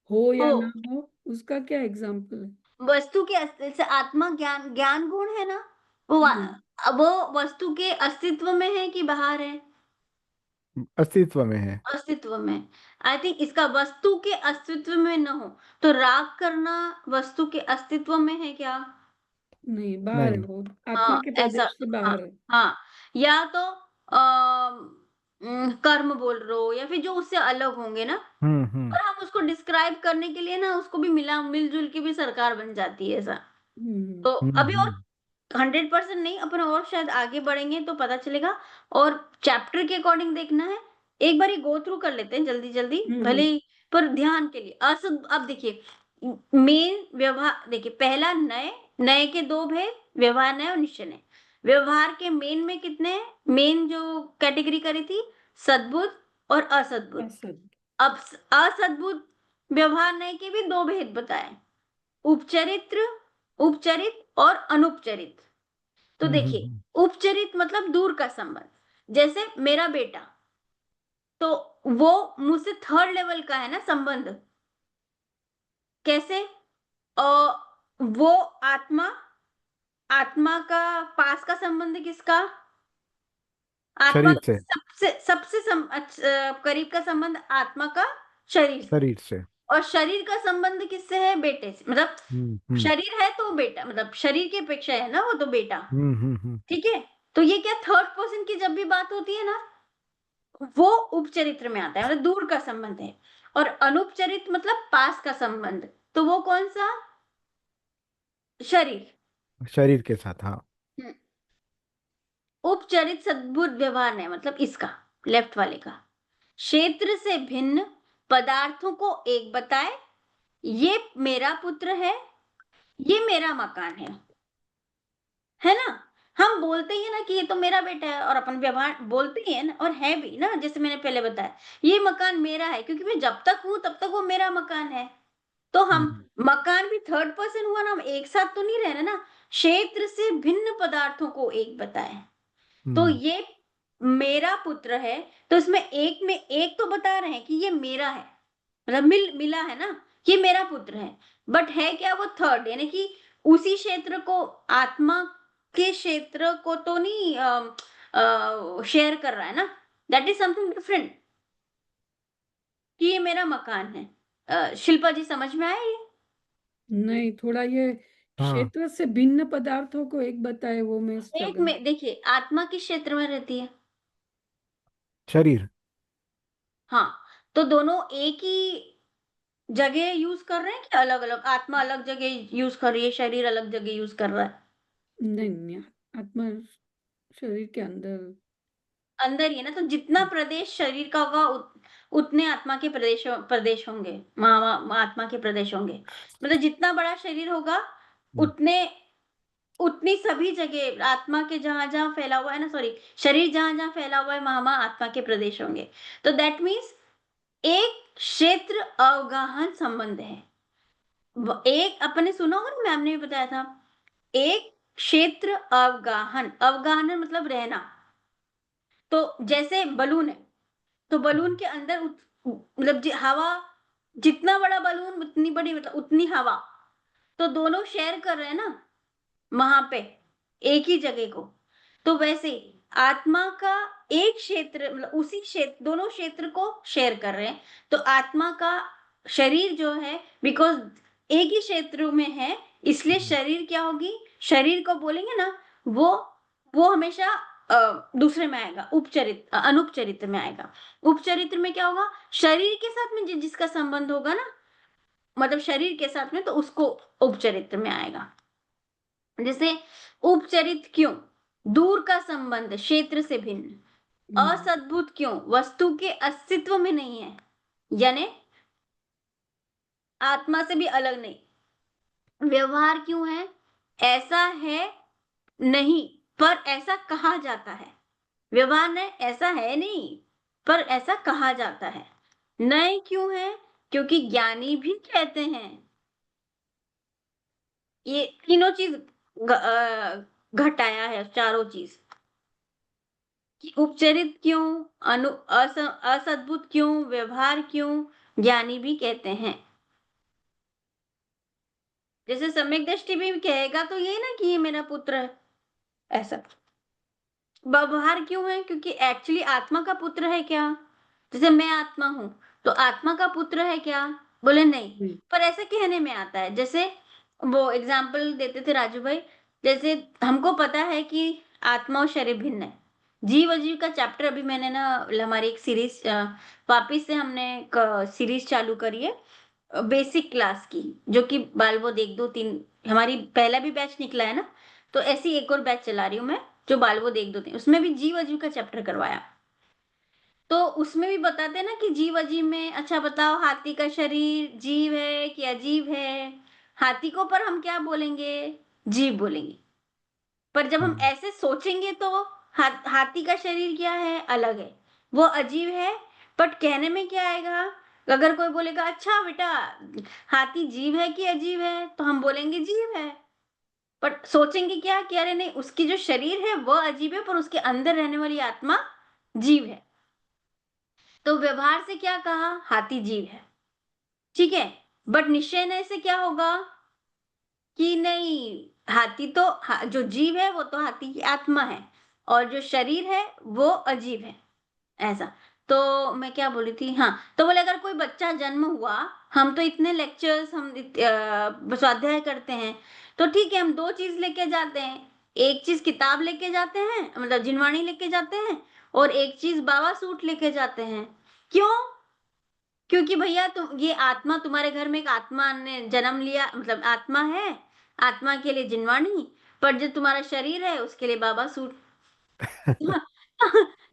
हो हो या ना हो, उसका क्या एग्ज़ाम्पल है? वस्तु के जैसे आत्मा ज्ञान ज्ञान गुण है ना वो हुँ, वो वस्तु के अस्तित्व में है कि बाहर है अस्तित्व में है. अस्तित्व में आई थिंक इसका वस्तु के अस्तित्व में न हो तो राग करना वस्तु के अस्तित्व में है क्या नहीं, बाहर है नहीं. वो, आत्मा हाँ, के ऐसा प्रदेश से हाँ, बाहर है। हाँ, या तो कर्म बोल रहे हो या फिर जो उससे अलग होंगे ना हम्म, हम्म, और हम उसको डिस्क्राइब करने के लिए ना उसको भी मिलजुल के भी सरकार बन जाती है ऐसा। हुँ, तो हम्म, अभी और 100% नहीं अपन और शायद आगे बढ़ेंगे तो पता चलेगा और चैप्टर के अकॉर्डिंग देखना है। एक बारी गो थ्रू कर लेते हैं जल्दी-जल्दी हुँ, भले हुँ, ही पर ध्यान के लिए अब देखिए मेन व्यवहार देखिए पहला नए, नए के 2 भेद व्यवहार नए और निश्चय नए। व्यवहार के मेन में कितने हैं? मेन जो कैटेगरी करी थी सद्बुद्ध और असद्बुद्ध। असद। अब असद्बुद्ध व्यवहार नए के भी 2 भेद बताए। उपचरित्र उपचरित और अनुपचरित। तो हम्म, देखिए उपचरित मतलब दूर का संबंध जैसे मेरा बेटा तो वो मुझसे थर्ड लेवल का है ना संबंध कैसे? वो आत्मा, आत्मा का पास का संबंध किसका? आत्मा शरीर का से। सबसे सबसे करीब का संबंध आत्मा का शरीर से। शरीर से। और शरीर का संबंध किससे है? बेटे से। मतलब हम्म शरीर है तो बेटा, मतलब शरीर की अपेक्षा है ना वो तो बेटा। हम्म। ठीक है, तो ये क्या थर्ड पर्सन की जब भी बात होती है ना, वो उपचरित्र में आता है, मतलब दूर का संबंध है। और अनुपचरित मतलब पास का संबंध, तो वो कौन सा? शरीर। शरीर के साथ, हाँ। हम्म। उपचरित सद्बुद्ध व्यवहार है, मतलब इसका लेफ्ट वाले का, क्षेत्र से भिन्न पदार्थों को एक बताए, ये मेरा पुत्र है, ये मेरा मकान है ना? हम बोलते ही है ना कि ये तो मेरा बेटा है, और अपन व्यवहार बोलते ही है ना, और है भी ना, जैसे मैंने पहले बताया, ये मकान मेरा है, क्योंकि मैं जब तक हूं तब तक वो मेरा मकान है। तो हम, हम्म मकान भी थर्ड पर्सन हुआ ना, हम एक साथ तो नहीं रह रहे ना। क्षेत्र से भिन्न पदार्थों को एक बताए, तो हम्म ये मेरा पुत्र है, तो इसमें एक में एक तो बता रहे हैं कि ये मेरा है, मतलब मिला है ना, ये मेरा पुत्र है। बट है क्या वो थर्ड, यानी कि उसी क्षेत्र को, आत्मा के क्षेत्र को तो नहीं शेयर कर रहा है ना। दैट इज समथिंग डिफरेंट, कि ये मेरा मकान है। शिल्पा जी समझ में आया ये? नहीं, थोड़ा ये हाँ। क्षेत्र से भिन्न पदार्थों को एक बताए, वो मैं एक स्ट्रगल। में देखिए, आत्मा किस क्षेत्र में रहती है? शरीर। हाँ, तो दोनों एक ही जगह यूज कर रहे हैं कि अलग अलग? आत्मा अलग जगह यूज कर रही है, शरीर अलग जगह यूज कर रहा है? नहीं नहीं, आत्मा शरीर के अंदर। अंदर ही है ना, तो जितना प्रदेश शरीर का होगा उतने आत्मा के प्रदेश होंगे, आत्मा के प्रदेश होंगे। मतलब जितना बड़ा शरीर होगा, हम्म उतने उतनी सभी जगह आत्मा के जहां जहां फैला हुआ है ना, सॉरी, शरीर जहां जहां फैला हुआ है, वहां वहां आत्मा के प्रदेश होंगे। तो दैट मीन्स एक क्षेत्र अवगाहन संबंध है। एक अपने सुना होगा ना, मैम ने भी बताया था, एक क्षेत्र अवगाहन, अवगाहन मतलब रहना। तो जैसे बलून है, तो बलून के अंदर मतलब हवा, जितना बड़ा बलून उतनी बड़ी, मतलब उतनी हवा, तो दोनों शेयर कर रहे हैं ना वहां पे, एक ही जगह को। तो वैसे ही आत्मा का एक क्षेत्र, मतलब उसी क्षेत्र, दोनों क्षेत्र को शेयर कर रहे हैं। तो आत्मा का शरीर जो है, बिकॉज एक ही क्षेत्र में है, इसलिए हम्म शरीर क्या होगी, शरीर को बोलेंगे ना, वो वो हमेशा दूसरे में आएगा, अनुपचरित्र में आएगा। उपचरित्र में क्या होगा, शरीर के साथ में जिसका संबंध होगा ना, मतलब शरीर के साथ में, तो उसको उपचरित्र में आएगा। जैसे उपचरित क्यों? दूर का संबंध, क्षेत्र से भिन्न। हम्म, असद्भुत क्यों? वस्तु के अस्तित्व में नहीं है, यानी आत्मा से भी अलग नहीं। व्यवहार क्यों है? ऐसा है नहीं, पर ऐसा कहा जाता है। व्यवहार ने ऐसा है नहीं, पर ऐसा कहा जाता है। नए क्यों है? क्योंकि ज्ञानी भी कहते हैं। ये तीनों चीज घटाया है, चारों चीज, कि उपचरित क्यों, असद्भुत क्यों, व्यवहार क्यों, ज्ञानी भी कहते हैं। जैसे सम्यक दृष्टि भी कहेगा तो ये ना कि ये मेरा पुत्र है, ऐसा। व्यवहार क्यों है? क्योंकि एक्चुअली आत्मा का पुत्र है क्या? जैसे मैं आत्मा हूं, तो आत्मा का पुत्र है क्या? बोले नहीं, जी। पर ऐसे कहने में आता है। जैसे वो एग्जाम्पल देते थे राजू भाई, जैसे हमको पता है कि आत्मा और शरीर भिन्न है। जीव अजीव का चैप्टर अभी मैंने ना, हमारी एक सीरीज वापिस से हमने एक सीरीज चालू करी है, बेसिक क्लास की, जो कि बालबोध 1 2 3, हमारी पहला भी बैच निकला है ना, तो ऐसी एक और बैच चला रही हूँ मैं, जो बालबोध 1 2 3, उसमें भी जीव अजीव का चैप्टर करवाया। तो उसमें भी बताते हैं ना कि जीव अजीव में, अच्छा बताओ, हाथी का शरीर जीव है कि अजीव है? हाथी को पर हम क्या बोलेंगे? जीव बोलेंगे। पर जब हम हम्म ऐसे सोचेंगे तो हाथी का शरीर क्या है? अलग है, वो अजीब है। बट कहने में क्या आएगा? अगर कोई बोलेगा अच्छा बेटा, हाथी जीव है कि अजीब है, तो हम बोलेंगे जीव है। पर सोचेंगे क्या कि अरे नहीं, उसकी जो शरीर है वह अजीब है, पर उसके अंदर रहने वाली आत्मा जीव है। तो व्यवहार से क्या कहा? हाथी जीव है, ठीक है। बट निश्चय नए से क्या होगा कि नहीं, हाथी तो जो जीव है वो तो हाथी की आत्मा है और जो शरीर है वो अजीब है, ऐसा। तो मैं क्या बोली थी, हाँ, तो बोले अगर कोई बच्चा जन्म हुआ, हम तो इतने लेक्चर्स हम स्वाध्याय करते हैं, तो ठीक है हम दो चीज लेके जाते हैं। एक चीज किताब लेके जाते हैं, मतलब जिनवाणी लेके जाते हैं, और एक चीज बाबा सूट लेके जाते हैं। क्यों? क्योंकि भैया तुम, ये आत्मा, तुम्हारे घर में एक आत्मा ने जन्म लिया, मतलब आत्मा है, आत्मा के लिए जिनवाणी, पर जो तुम्हारा शरीर है उसके लिए बाबा सूट।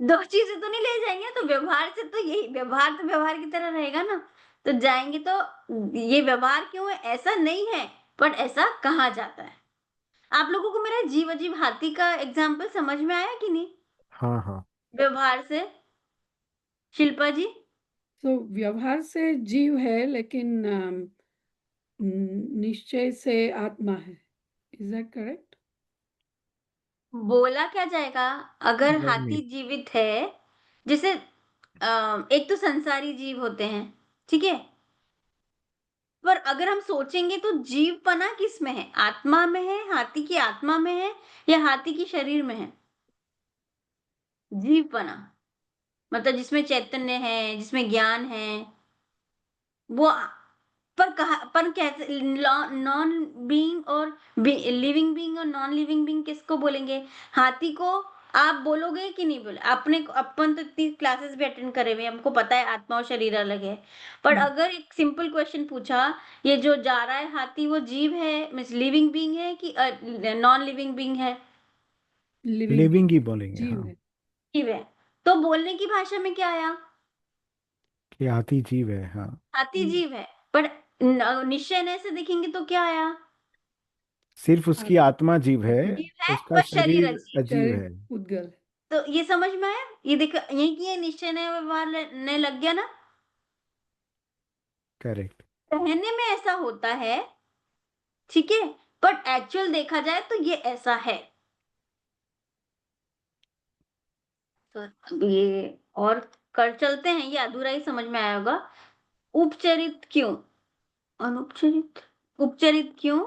दो चीजें तो नहीं ले जाएंगे, तो व्यवहार से तो यही, व्यवहार तो व्यवहार की तरह रहेगा ना। तो जाएंगे तो ये व्यवहार क्यों है, ऐसा नहीं है, पर ऐसा कहा जाता है। आप लोगों को मेरा जीव अजीब हाथी का एग्जाम्पल समझ में आया कि नहीं, हाँ हाँ। व्यवहार से, शिल्पा जी? तो व्यवहार से जीव है, लेकिन निश्चय से आत्मा है। Is that correct? बोला क्या जाएगा, अगर नहीं नहीं। हाथी जीवित है, जैसे एक तो संसारी जीव होते हैं, ठीक है, पर अगर हम सोचेंगे तो जीवपना किस में है, आत्मा में है, हाथी की आत्मा में है, या हाथी की शरीर में है? जीवपना मतलब जिसमें चैतन्य है, जिसमें ज्ञान है, वो पर कहा, पर कैसे, नॉन बीइंग और लिविंग बीइंग और नॉन लिविंग बीइंग किसको बोलेंगे? हाथी को आप बोलोगे कि नहीं बोले? अपने को, अपन तो इतनी क्लासेस भी अटेंड करे हुए हैं, हमको पता है आत्मा और शरीर अलग है। पर अगर एक सिंपल क्वेश्चन पूछा, ये जो जा रहा है हाथी, वो जीव है, मीन्स लिविंग बीइंग है कि नॉन लिविंग बीइंग है? लिविंग लिविंग ही बोलेंगे जीव हाँ। है। जीव है। तो बोलने की भाषा में क्या आया? कि हाथी जीव है हाँ। हाथी हम्म, जीव है। पर निश्चय नए से देखेंगे तो क्या आया? सिर्फ उसकी आत्मा जीव है, जीव है उसका पर शरीर शरीर अजीब। अजीव शरीर है। उद्गल। तो ये समझ में आया? ये देखो, यही कि ये निश्चय नए व्यवहार ने लग गया ना। करेक्ट। कहने में ऐसा होता है, ठीक है, पर एक्चुअल देखा जाए तो ये ऐसा है। तो अब ये और कर चलते हैं, ये अधूरा ही समझ में आया होगा। उपचरित क्यों, अनुपचरित, उपचरित क्यों,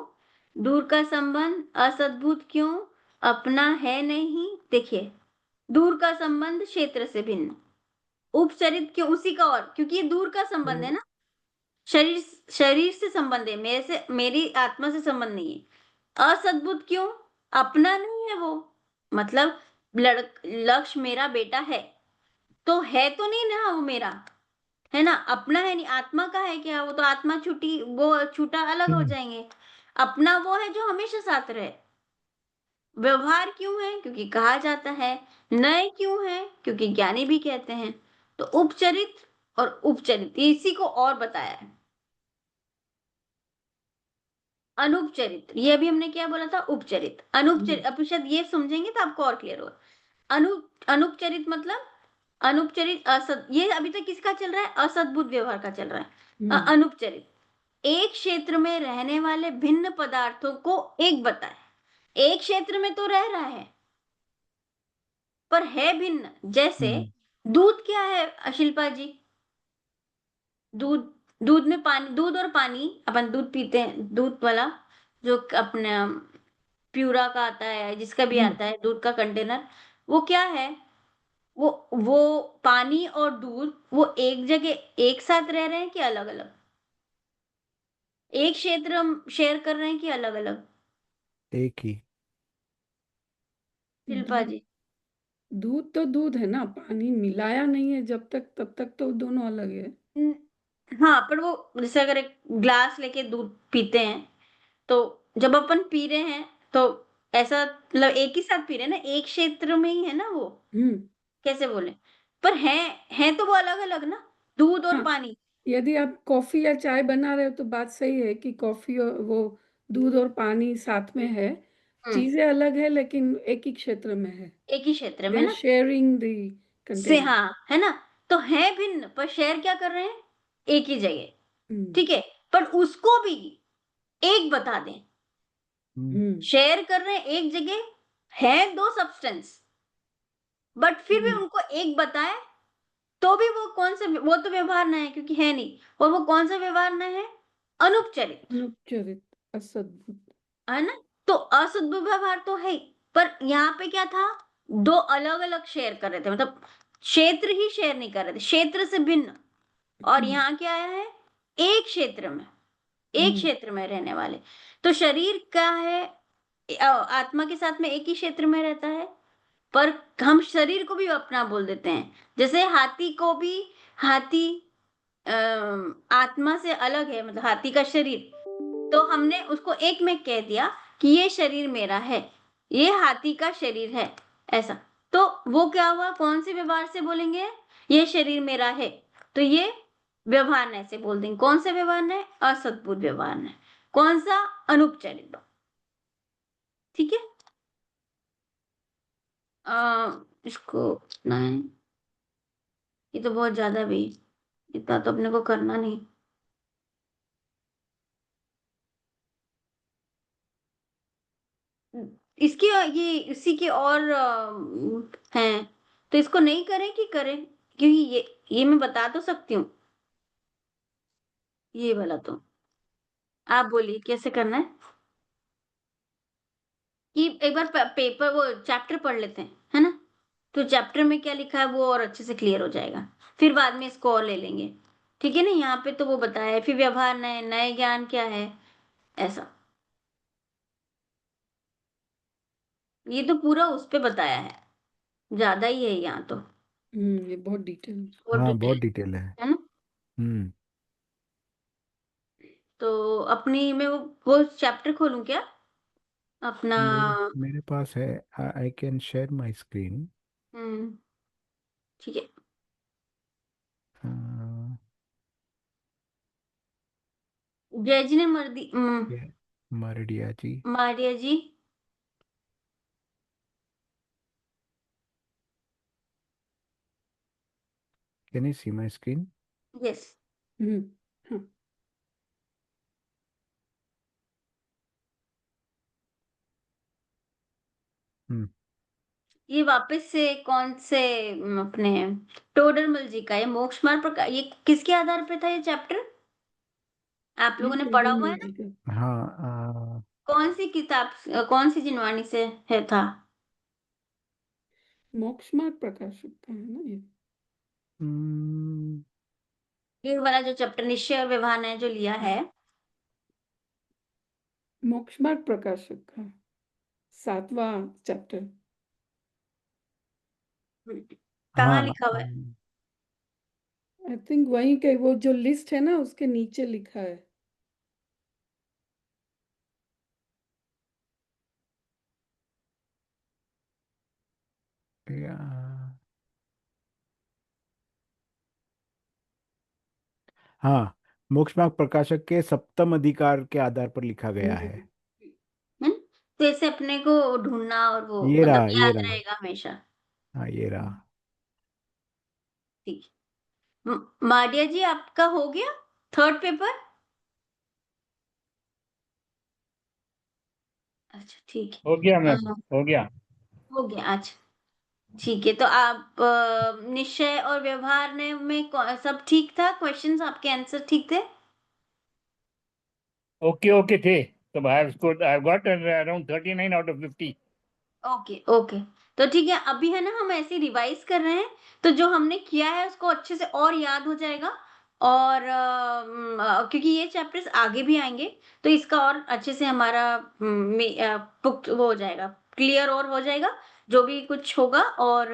दूर का संबंध, असद्भुत क्यों, अपना है नहीं। देखिए, दूर का संबंध क्षेत्र से भिन्न, उपचरित क्यों, उसी का, और क्योंकि ये दूर का संबंध है ना, शरीर, शरीर से संबंध है, मेरे से, मेरी आत्मा से संबंध नहीं है। असद्भुत क्यों, अपना नहीं है वो, मतलब लक्ष्य मेरा बेटा है, तो है तो नहीं ना वो मेरा, है ना, अपना है नहीं, आत्मा का है क्या? वो तो आत्मा छूटी, वो छूटा अलग हो हम्म। जाएंगे। अपना वो है जो हमेशा साथ रहे। व्यवहार क्यों है? क्योंकि कहा जाता है। नए क्यों है? क्योंकि ज्ञानी भी कहते हैं। तो उपचरित और उपचरित, इसी को और बताया है। अनुपचरित, ये अभी हमने क्या बोला था, उपचरित, अनुपचरित, अब शायद ये समझेंगे तो आपको और क्लियर होगा। अनु अनुपचरित मतलब, अनुपचरित असद, ये अभी तक किसका चल रहा है, असद्भुत व्यवहार का चल रहा है। अनुपचरित, एक क्षेत्र में रहने वाले भिन्न पदार्थों को एक बताए। एक क्षेत्र में तो रह रहा है, पर है भिन्न। जैसे हम्म। दूध क्या है शिल्पा जी? दूध, दूध में पानी, दूध और पानी, अपन दूध पीते हैं, दूध वाला जो अपने प्यूरा का आता है, जिसका भी आता है दूध का कंटेनर, वो क्या है? वो पानी और दूध, वो एक जगह एक साथ रह रहे हैं कि अलग अलग? एक क्षेत्र हम शेयर कर रहे हैं कि अलग अलग, एक ही। शिल्पा दूध, जी? दूध तो दूध है ना, पानी मिलाया नहीं है जब तक, तब तक तो दोनों अलग है। हाँ, पर वो जैसे अगर एक ग्लास लेके दूध पीते हैं, तो जब अपन पी रहे हैं, तो ऐसा मतलब एक ही साथ पी रहे हैं ना, एक क्षेत्र में ही है ना वो, हम्म। कैसे बोले, पर है तो वो अलग अलग ना, दूध और हाँ, पानी। यदि आप कॉफी या चाय बना रहे हो तो बात सही है कि कॉफी और वो दूध और पानी साथ में है। हम्म, चीजें अलग है लेकिन एक ही क्षेत्र में है। एक ही क्षेत्र दे में आर ना, शेयरिंग द से, कंटेनर। हाँ, है ना। तो है भिन्न, पर शेयर क्या कर रहे हैं, एक ही जगह, हम्म। ठीक है, पर उसको भी एक बता दें। हम्म। हम्म। शेयर कर रहे हैं एक जगह, है दो सब्सटेंस, बट फिर भी हम्म। उनको एक बताए, तो भी वो कौन सा, वो तो व्यवहार न है क्योंकि है नहीं, और वो कौन सा व्यवहार न है, अनुपचरित, अनुपचरित, असद्भुत। है ना? तो असद्भुत व्यवहार तो है ही, पर यहाँ पे क्या था, दो अलग अलग शेयर कर रहे थे, मतलब क्षेत्र ही शेयर नहीं कर रहे थे, क्षेत्र से भिन्न। और यहाँ क्या आया है, एक क्षेत्र में, एक क्षेत्र में रहने वाले। तो शरीर क्या है, आत्मा के साथ में एक ही क्षेत्र में रहता है, पर हम शरीर को भी अपना बोल देते हैं। जैसे हाथी को भी, हाथी आत्मा से अलग है, मतलब हाथी का शरीर, तो हमने उसको एक में कह दिया कि ये शरीर मेरा है, ये हाथी का शरीर है, ऐसा। तो वो क्या हुआ, कौन से व्यवहार से बोलेंगे, ये शरीर मेरा है, तो ये व्यवहार ने से बोल देंगे। कौन सा व्यवहार ने, असद्भुत व्यवहार ने। कौन सा, अनुपचरित। ठीक है। इसको इतना है, ये तो बहुत ज्यादा भी, इतना तो अपने को करना नहीं। इसकी ये इसी के और हैं, तो इसको नहीं करें कि करें, क्योंकि ये मैं बता तो सकती हूँ, ये वाला तो आप बोलिए कैसे करना है, कि एक बार पेपर वो चैप्टर पढ़ लेते हैं, है ना? तो चैप्टर में क्या लिखा है वो और अच्छे से क्लियर हो जाएगा, फिर बाद में इसको और ले लेंगे। ठीक है ना? यहाँ पे तो वो बताया है, फिर व्यवहार नए नए ज्ञान क्या है, ऐसा। ये तो पूरा उस पे बताया है, ज्यादा ही है यहाँ तो, ये बहुत डिटेल। बहुत हाँ बहुत डिटेल, डिटेल है। है ना? हम्म। तो अपनी मैं वो चैप्टर खोलूं क्या अपना? मेरे मेरे पास है, I can share my screen. Hmm, ठीक है। जय जी ने मर्दी, ये मरडिया ji. Maria ji. Can you see my screen? Yes. Hmm, हाँ। हम्म। ये वापस से कौन से, अपने टोडरमल जी का, ये मोक्ष मार्ग प्रकार, ये किसके आधार पे था ये चैप्टर, आप ये लोगों ने पढ़ा हुआ है टोडरमल ना? जी का हाँ। कौन सी किताब, कौन सी जिनवाणी से है था? मोक्ष मार्ग प्रकाशक का है ना ये। हम्म, ये वाला जो चैप्टर निश्चय और व्यवहार ने जो लिया है, मोक्ष मार्ग प्रकाशक का 7वां चैप्टर। कहाँ हाँ। लिखा हुआ है? आई थिंक वहीं के वो जो लिस्ट है ना उसके नीचे लिखा है। या- हाँ, मोक्ष मार्ग प्रकाशक के सप्तम अधिकार के आधार पर लिखा गया है। है ना? तो ऐसे अपने को ढूंढना और वो ये मतलब रहा, ये याद रहा। रहेगा हमेशा। हाँ, ये रहा। ठीक है। माडिया जी आपका हो गया थर्ड पेपर? अच्छा ठीक है। हो गया मैम, हो गया। हो गया, अच्छा ठीक है। तो आप निश्चय और व्यवहार ने में सब ठीक था, क्वेश्चंस आपके आंसर ठीक थे? ओके ओके थे। तो I have scored, I have got around 39 out of 50। Okay okay. तो ठीक है, अभी है ना हम ऐसे रिवाइज कर रहे हैं, तो जो हमने किया है उसको अच्छे से और याद हो जाएगा। और क्योंकि ये चैप्टर्स आगे भी आएंगे, तो इसका और अच्छे से हमारा पुख्त वो हो जाएगा, क्लियर और हो जाएगा, जो भी कुछ होगा, और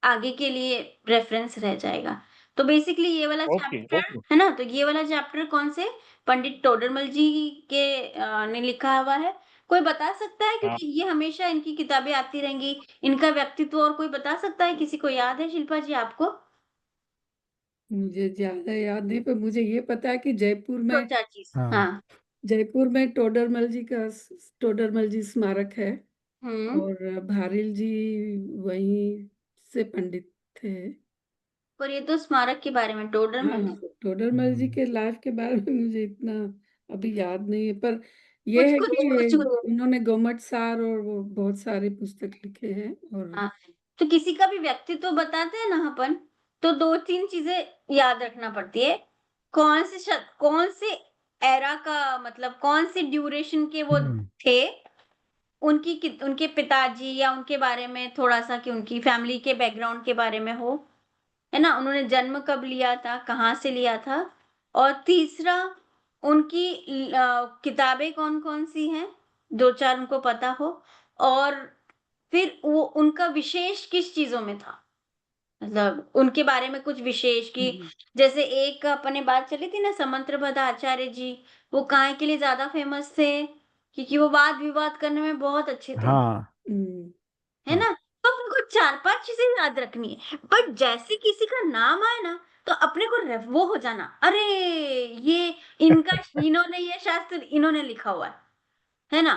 आगे के लिए रेफरेंस रह जाएगा। तो बेसिकली ये वाला ओके चैप्टर, ओके। है ना, तो ये वाला चैप्टर कौन से, पंडित टोडरमल जी के ने लिखा हुआ है। कोई बता सकता है, हाँ, क्योंकि ये हमेशा इनकी किताबें आती रहेंगी, इनका व्यक्तित्व और कोई बता सकता है, किसी को याद है शिल्पा जी आपको? मुझे ज्यादा याद नहीं, पर मुझे ये पता है कि जयपुर दो में चार चीज, हाँ। हाँ। टोडरमल जी स्मारक है। हम्म। और भारिल जी वहीं से पंडित थे। पर ये तो स्मारक के बारे में, हाँ टोडरमल हाँ, जी टोडरमल जी हम्म। के लाइफ के बारे में मुझे इतना अभी याद नहीं है, पर ये कुछ है कुछ कि कुछ। उन्होंने गोमट सार और वो बहुत सारे पुस्तक लिखे हैं। और हाँ, तो किसी का भी व्यक्तित्व बताते हैं ना अपन, तो दो तीन चीजें याद रखना पड़ती है। कौन से एरा का मतलब कौन सी ड्यूरेशन के वो हम्म। थे, उनके पिताजी या उनके बारे में थोड़ा-सा कि उनकी फैमिली के बैकग्राउंड के बारे में हो, है ना? उन्होंने जन्म कब लिया था, कहाँ से लिया था? और तीसरा उनकी किताबें कौन-कौन सी हैं, 2-4 उनको पता हो और फिर वो उनका विशेष किस चीज़ों में था? मतलब उनके बारे में कुछ विशेष कि जैसे एक अपने बात चली थी ना समंत्रभद्र आचार्य जी, वो काहे के लिए ज़्यादा फेमस थे? क्योंकि वो वाद-विवाद करने में बहुत अच्छे थे। हाँ है हाँ। ना? तो तुमको 4-5 चीज़ें याद रखनी है, बट जैसे किसी का नाम आए ना, तो अपने को वो हो जाना, अरे! ये इनका इन्होंने ये शास्त्र इन्होंने लिखा हुआ है ना?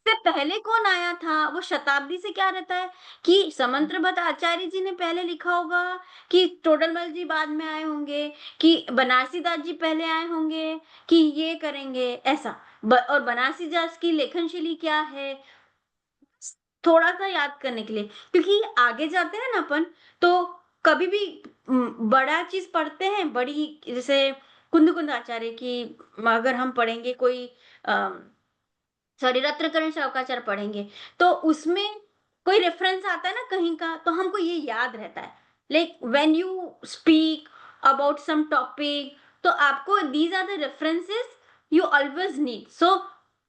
इससे पहले कौन आया था? वो शताब्दी से क्या रहता है कि समंत्रभट्ट आचार्य जी ने पहले लिखा होगा कि टोडरमल जी बाद में आए होंगे, कि बनारसी दास जी पहले आए होंगे, कि ये करेंगे, ऐसा। और बनारसी दास की लेखन शैली क्या है? थोड़ा-सा याद करने के लिए, क्योंकि आगे जाते हैं ना अपन, तो कभी भी बड़ा चीज़ पढ़ते हैं, बड़ी जैसे कुंद-कुंद आचार्य की अगर हम पढ़ेंगे कोई अ, सॉरी रत्नकरण शावकाचार्य पढ़ेंगे, तो उसमें कोई रेफ़रेंस आता है ना कहीं का, तो हमको ये याद रहता है। Like when you speak about some topic, तो आपको these are the references you always need. So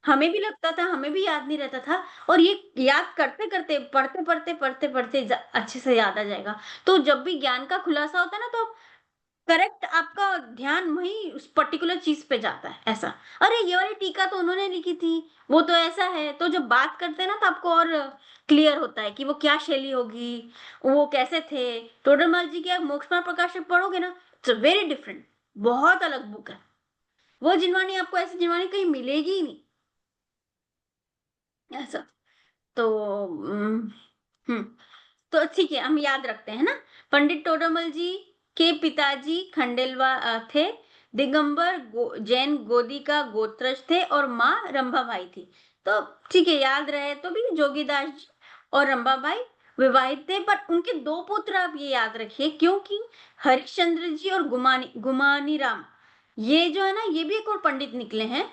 हमें भी लगता था, हमें भी याद नहीं रहता था और ये याद करते-करते, पढ़ते-पढ़ते अच्छे से याद आ जाएगा। तो जब भी ज्ञान का खुलासा होता है ना, तो करेक्ट आपका ध्यान वहीं उस पर्टिकुलर चीज़ पे जाता है, ऐसा। अरे! ये वाली टीका तो उन्होंने लिखी थी, वो तो ऐसा है। तो जब बात करते हैं ना, तो आपको और क्लियर होता है कि वो क्या शैली होगी, वो कैसे थे। टोडरमल जी की आप मोक्षमार्ग प्रकाशक पढ़ोगे ना, इट्स वेरी डिफरेंट, बहुत अलग बुक है। वो जिनवानी आपको ऐसी जिनवानी कहीं मिलेगी ही नहीं, ऐसा। तो हुँ। तो ठीक है, हम याद रखते हैं ना? पंडित टोडरमल जी के पिताजी थे। दिगंबर जैन गोदी का गोत्रज थे और माँ रंभाबाई थी। तो ठीक है, याद रहे तो भी जोगीदास जी और रंभाबाई विवाहित थे, पर उनके 2 पुत्र आप ये याद रखिए, क्योंकि हरिश्चंद्र जी और गुमानी राम, ये जो है ना, ये भी एक और पंडित निकले हैं,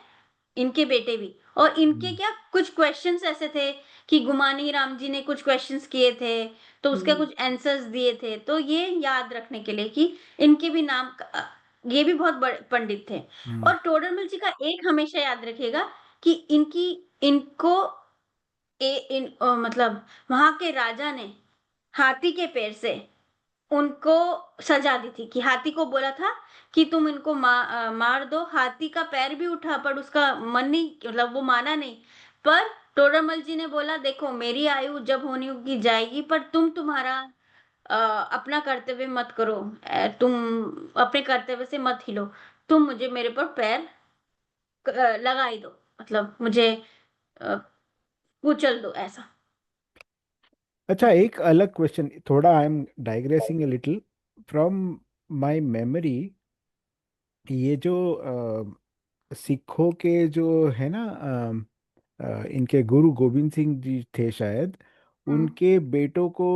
इनके बेटे भी। और इनके क्या कुछ क्वेश्चंस ऐसे थे कि गुमानी राम जी ने कुछ क्वेश्चंस किए थे, तो उसके कुछ आंसर्स दिए थे। तो ये याद रखने के लिए कि इनके भी नाम ये भी बहुत बड़े पंडित थे। और टोडरमल जी का एक हमेशा याद रखिएगा कि इनको मतलब वहाँ के राजा ने हाथी के पैर से उनको सजा दी थी, कि हाथी को बोला था कि तुम इनको मार दो। हाथी का पैर भी उठा, पर उसका मन नहीं, मतलब वो माना नहीं। पर टोडरमल जी ने बोला, देखो मेरी आयु जब होनी होगी जाएगी, पर तुम्हारा अपना कर्तव्य मत करो। तुम अपने कर्तव्य से मत हिलो। तुम मुझे मेरे पर पैर लगा ही दो, मतलब मुझे अ, कुचल दो, ऐसा। अच्छा, एक अलग क्वेश्चन, थोड़ा I am digressing a little from my memory. ये जो सिखों के जो है ना, इनके गुरु गोविंद सिंह जी थे शायद, हुँ, उनके बेटों को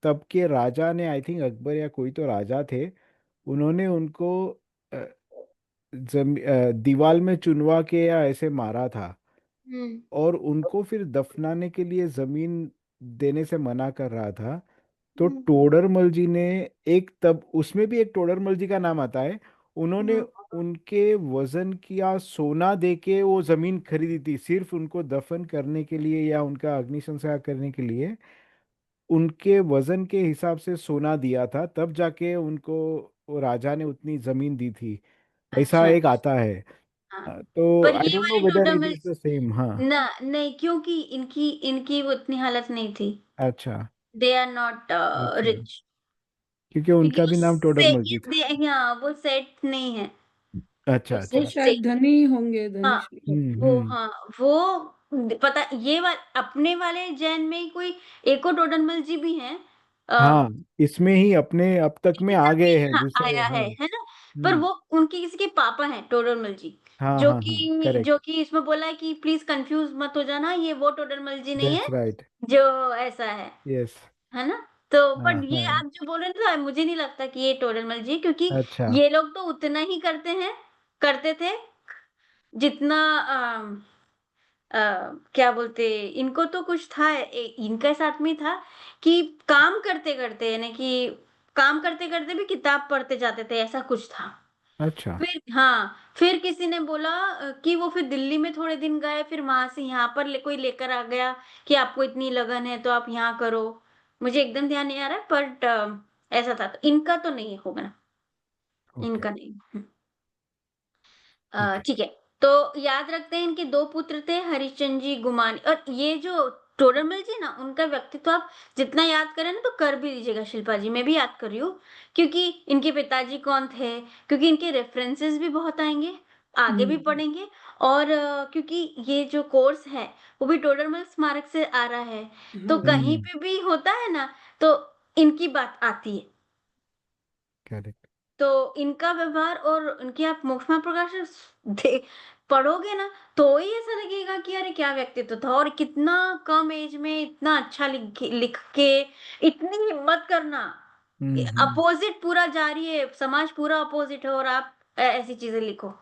तब के राजा ने, आई थिंक अकबर या कोई तो राजा थे, उन्होंने उनको अ, दीवार में चुनवा के या ऐसे मारा था, हुँ, और उनको फिर दफनाने के लिए जमीन देने से मना कर रहा था। तो हुँ, टोडरमल जी ने, एक तब उसमें भी एक टोडरमल जी का नाम आता है, उन्होंने हुँ, उनके वजन किया सोना दे के वो जमीन खरीदी थी, सिर्फ उनको दफन करने के लिए या उनका अग्नि संस्कार करने के लिए। उनके वजन के हिसाब से सोना दिया था, तब जाके उनको वो राजा ने उतनी जमीन दी थी। ऐसा अच्छा, एक आता है। हाँ। तो पर आई ये डोंट नो वाले whether it total is the same. हाँ। ना नहीं, क्योंकि इनकी इनकी वो इतनी हालत नहीं थी। अच्छा। दे आर नॉट अच्छा, रिच, क्योंकि क्योंकि उनका भी नाम टोडरमल जी था। वो सेट नहीं है। अच्छा वो वो अच्छा। से शायद धनी होंगे, हाँ, धनीश्वर। हम्म। हाँ, वो पता ये अपने वाले जैन में ही कोई एक और टोडरमल जी भी हैं। हाँ, इसमें ही अपने अब तक में आ भी गए हैं हाँ, दूसरे। आया हाँ। है ना? पर वो उनके किसी के पापा हैं टोडरमल जी, हाँ जो हाँ हाँ, कि करेक्ट। इसमें बोला है कि प्लीज़ कन्फ्यूज़ मत हो जाना, ये वो टोडरमल जी नहीं है, दैट्स राइट। जो ऐसा यस। है ना? तो हाँ बट ये हाँ। आप जो बोल रहे थे, मुझे नहीं लगता कि ये टोडरमल जी, क्योंकि अच्छा। ये लोग तो उतना ही करते थे जितना क्या बोलते, इनको तो कुछ था, इनके साथ में था कि काम करते करते, यानी कि काम करते करते भी किताब पढ़ते जाते थे, ऐसा कुछ था। अच्छा। फिर हाँ, फिर किसी ने बोला कि वो फिर दिल्ली में थोड़े दिन गए, फिर वहां से यहाँ पर कोई लेकर आ गया कि आपको इतनी लगन है तो आप यहाँ करो। मुझे एकदम ध्यान नहीं आ रहा, बट ऐसा था। तो इनका तो नहीं होगा, ओके। इनका नहीं। ठीक है। ठीक है। तो याद रखते हैं, इनके दो पुत्र थे, हरिश्चंद्र जी, गुमानी। और ये जो टोडरमल जी ना, उनका व्यक्तित्व आप जितना याद करें ना तो कर भी लीजिएगा। शिल्पा जी, मैं भी याद कर रही हूँ, क्योंकि इनके पिताजी कौन थे, क्योंकि इनके रेफरेंसेस भी बहुत आएंगे, आगे भी पढ़ेंगे। और क्योंकि ये जो कोर्स है वो भी टोडरमल स्मारक से आ रहा है, तो हाँ कहीं हम्म। पे भी होता है ना, तो इनकी बात आती है। करेक्ट। तो इनका व्यवहार और इनकी आप मोक्षमा प्रकाश दे पढ़ोगे ना, तो ही ऐसा लगेगा कि अरे क्या व्यक्तित्व था, और कितना कम एज में इतना अच्छा लिख के, इतनी हिम्मत करना। हम्म। अपोजिट पूरा जारी है, समाज पूरा अपोजिट है, और आप ऐसी चीजें लिखो।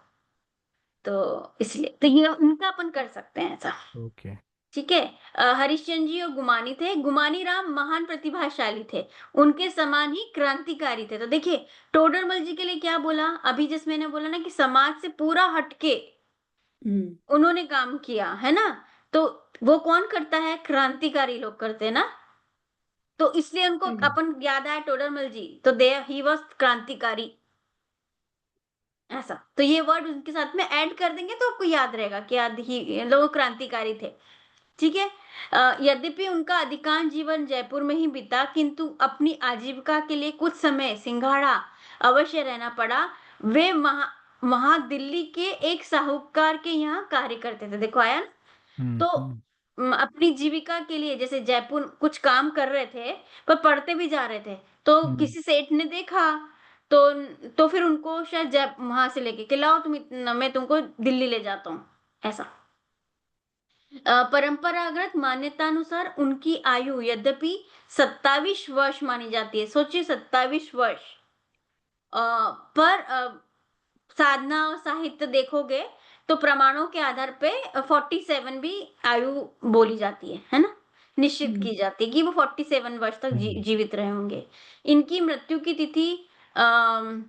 तो इसलिए तो ये इनका अपन कर सकते हैं ऐसा। ओके। ठीक है। हरिश्चंद्र जी और गुमानी थे। गुमानी राम महान प्रतिभाशाली थे, उनके समान ही क्रांतिकारी थे। तो देखिए, टोडरमल जी के लिए क्या बोला अभी, जिस मैंने बोला ना कि समाज से पूरा हटके उन्होंने काम किया है ना, तो वो कौन करता है, क्रांतिकारी लोग करते हैं ना। तो इसलिए उनको अपन याद आया टोडरमल जी, तो दे ही वॉज क्रांतिकारी, ऐसा। तो ये वर्ड उनके साथ में ऐड कर देंगे तो आपको याद रहेगा कि याद ही लोग क्रांतिकारी थे। ठीक है। यद्यपि उनका अधिकांश जीवन जयपुर में ही बीता, किंतु अपनी आजीविका के लिए कुछ समय सिंघाड़ा अवश्य रहना पड़ा। वे वहां दिल्ली के एक साहूकार के यहाँ कार्य करते थे। देखो आया ना। हम्म। तो अपनी जीविका के लिए जैसे जयपुर कुछ काम कर रहे थे, पर पढ़ते भी जा रहे थे। तो हम्म। किसी सेठ ने देखा, तो फिर उनको शायद जय वहां से लेके कि लाओ तुम मैं तुमको दिल्ली ले जाता हूँ, ऐसा। परंपरागत मान्यतानुसार उनकी आयु यद्यपि 27 वर्ष मानी जाती है। सोचिए, 27 वर्ष। पर साधना और साहित्य देखोगे तो प्रमाणों के आधार पे 47 भी आयु बोली जाती है ना, निश्चित की जाती है कि वो 47 वर्ष तक हम्म। जीवित रहे होंगे। इनकी मृत्यु की तिथि अः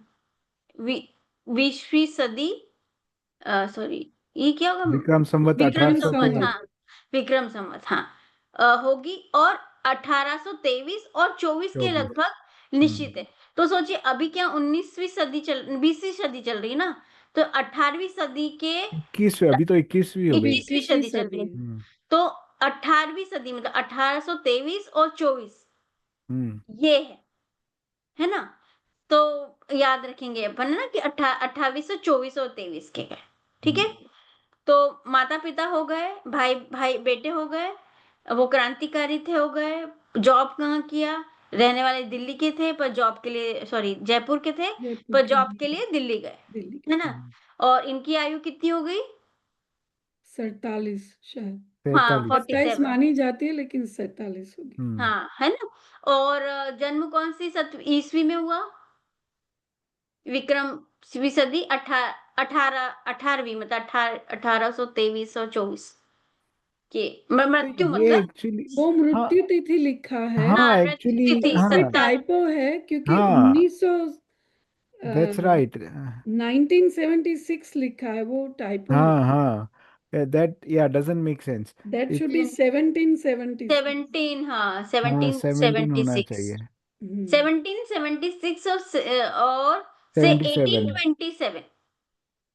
20वीं सदी, सॉरी, ये क्या होगा, विक्रम संवत विक्रम विक्रम 1800 संवत, के। संवत। हाँ, विक्रम संवत, हाँ, होगी। और 1823 और 24 के 24। लगभग हम्म। निश्चित है। तो सोचिए, अभी क्या 20वीं सदी चल रही है ना, तो 18वीं सदी के 21वीं, अभी तो 21वीं हो अभी गई। 21वीं 21वीं सदी चल रही सदी है। है। हम्म। तो 18वीं सदी मतलब 1823 और 24, हम्म। ये है ना। तो याद रखेंगे अपन ना कि 28, 24 और 23 के गए। ठीक हम्म। है। तो माता पिता हो गए, भाई भाई बेटे हो गए, वो क्रांतिकारी थे, हो गए। जॉब कहाँ किया, रहने वाले दिल्ली के थे पर जॉब के लिए, सॉरी जयपुर के थे जयपुर पर के जॉब के लिए दिल्ली गए, दिल्ली है ना। हम्म। और इनकी आयु कितनी हो गई, 47 शायद। हाँ 43। 27 47। मानी जाती है लेकिन 47 होगी। हम्म। हाँ, है ना। और जन्म कौन सी ईस्वी में हुआ, विक्रमवीं सदी 18वीं मतलब 1823 और 24 के, तो मृत्यु ये मतलब, एक्चुअली, वो हाँ, मृत्यु तिथि लिखा है, हाँ हाँ मृत्यु एक्चुअली, तिथि उसमें हाँ, 17, टाइपो है क्योंकि हाँ, 1900 दैट्स राइट। 1976 लिखा है, वो टाइपो है। हाँ, हाँ, दैट या doesn't make sense. That should be it's, 1776। 17, हाँ हाँ 17 होना 1776, चाहिए। 1776 और से 77। 1827।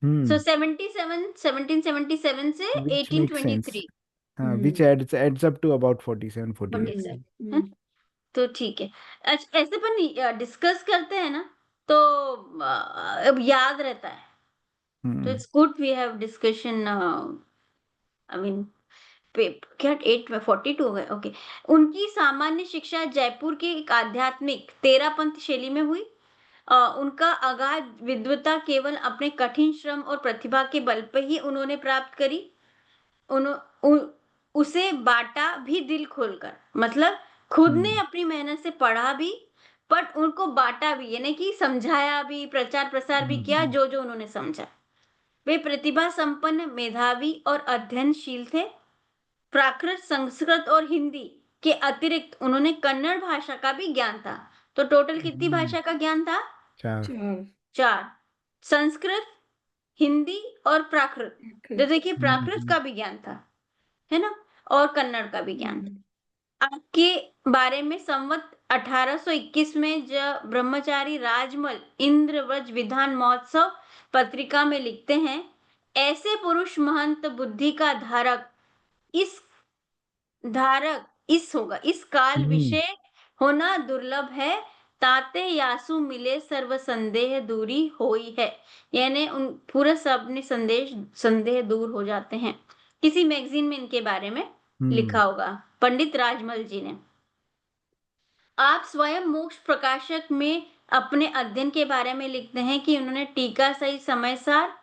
सो हम्म। 77, 1777 से विच मेक सेंस। 1823, हाँ, विच एड्स अप टू अबाउट 47 48। 47, है। तो ठीक है। अच्छा, ऐसे पर डिस्कस करते हैं ना, तो अब याद रहता है। तो hmm. It's good we have discussion, I mean क्या 842 हो गए, ओके। उनकी सामान्य शिक्षा जयपुर की एक आध्यात्मिक तेरापंथ शैली में हुई। उनका अगाध विद्वता केवल अपने कठिन श्रम और प्रतिभा के बल पर ही उन्होंने प्राप्त करी। उन्हों, उ, उसे बांटा भी दिल खोलकर, मतलब खुद ने हम्म। अपनी मेहनत से पढ़ा भी, पर उनको बांटा भी, यानी कि समझाया भी, प्रचार प्रसार भी किया हम्म। जो जो उन्होंने समझा। वे प्रतिभा संपन्न, मेधावी और अध्ययनशील थे। प्राकृत, संस्कृत और हिंदी के अतिरिक्त उन्होंने कन्नड़ भाषा का भी ज्ञान था। तो टोटल कितनी भाषा का ज्ञान था? 4। 4। 4। संस्कृत, हिंदी और प्राकृत। तो देखिए प्राकृत का भी ज्ञान था, है ना, और कन्नड़ का भी ज्ञान था। आपके बारे में संवत 1821 में जब ब्रह्मचारी राजमल इंद्रव्रज विधान महोत्सव पत्रिका में लिखते हैं, ऐसे पुरुष महंत बुद्धि का इस इस काल विषय होना दुर्लभ है। ताते यासु मिले सर्व संदेह दूरी होई है। यानी उन पूरे सब ने संदेह दूर हो जाते हैं। किसी मैगजीन में इनके बारे में लिखा होगा, पंडित राजमल जी ने। आप स्वयं मोक्ष प्रकाशक में अपने अध्ययन के बारे में लिखते हैं कि उन्होंने टीका सही समयसार,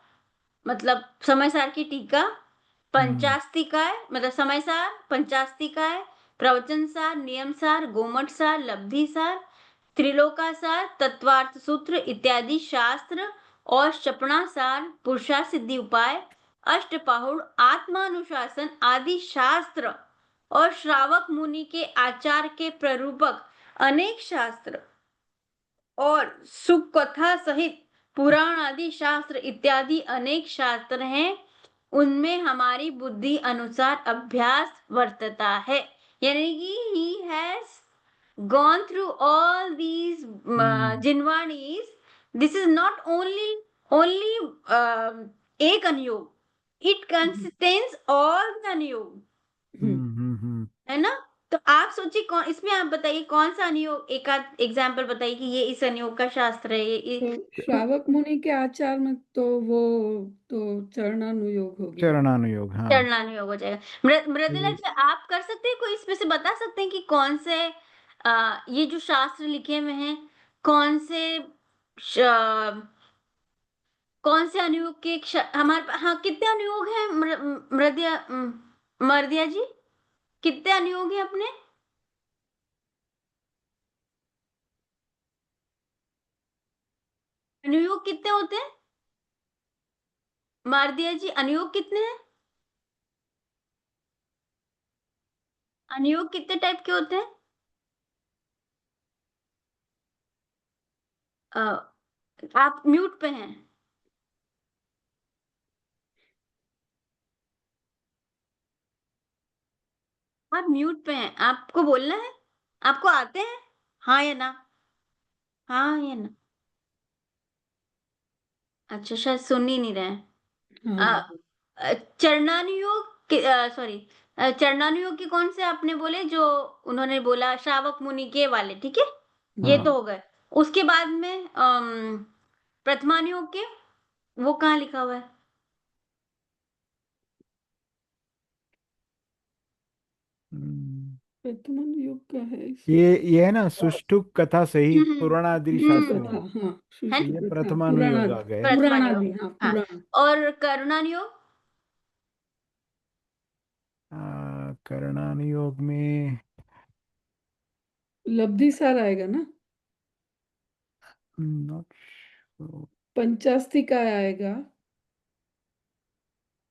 मतलब समयसार की टीका, पंचास्तिकाय मतलब समयसार, पंचास्तिकाय, प्रवचनसार, नियमसार, गोमटसार, लब्धिसार, त्रिलोकासार, तत्वार्थ सूत्र इत्यादि शास्त्र और क्षपणासार, पुरुषार्थ सिद्धि उपाय, अष्टपाहुड़, आत्मानुशासन आदि शास्त्र और श्रावक मुनि के आचार के प्ररूपक अनेक शास्त्र और सुख कथा सहित पुराण आदि शास्त्र इत्यादि अनेक शास्त्र हैं, उनमें हमारी बुद्धि अनुसार अभ्यास वर्तता है। यानी कि he has gone through all these jinvanis. This is not only एक अनुयोग, it contains all the अनुयोग, है ना। तो आप सोचिए कौन, इसमें आप बताइए कौन सा अनुयोग, एक आध एग्जाम्पल बताइए कि ये इस अनुयोग का शास्त्र है, ये तो श्रावक मुनि के आचार में तो वो तो चरणानुयोग हो गया। चरणानुयोग, हाँ। चरणानुयोग हो जाएगा। मृदुला जी, आप कर सकते हैं, कोई इसमें से बता सकते हैं कि कौन से ये जो शास्त्र लिखे हुए हैं, कौन से कौन से अनुयोग के हमारे, हाँ, कितने अनुयोग हैं मर्दिया जी, कितने अनुयोग हैं अपने? अनुयोग कितने होते हैं मर्दिया जी? अनुयोग कितने हैं? अनुयोग कितने टाइप के होते हैं? आप म्यूट पे हैं। आप म्यूट पे हैं, आपको बोलना है, आपको आते हैं, हाँ या ना? हाँ या ना? अच्छा, शायद सुन ही नहीं रहे हैं। हाँ। चरणानुयोग, सॉरी, चरणानुयोग के कौन से आपने बोले, जो उन्होंने बोला श्रावक मुनि के वाले, ठीक है, ये हाँ। तो हो गए। उसके बाद में प्रथमानुयोग के, वो कहाँ लिखा हुआ है? प्रथमानुयोग का है ये है ना, सुष्ठुप कथा सहित पुराणादि शास्त्रों, कथा, हाँ, है तो ये कथा, प्रथमानुयोग आ गए। प्रथमानुयोग, पुराणादि, हाँ, हाँ। पुराण। और करुणानुयोग? करुणानुयोग में लब्धि सार आएगा ना, नॉट श्योर, पंचास्तिका आएगा,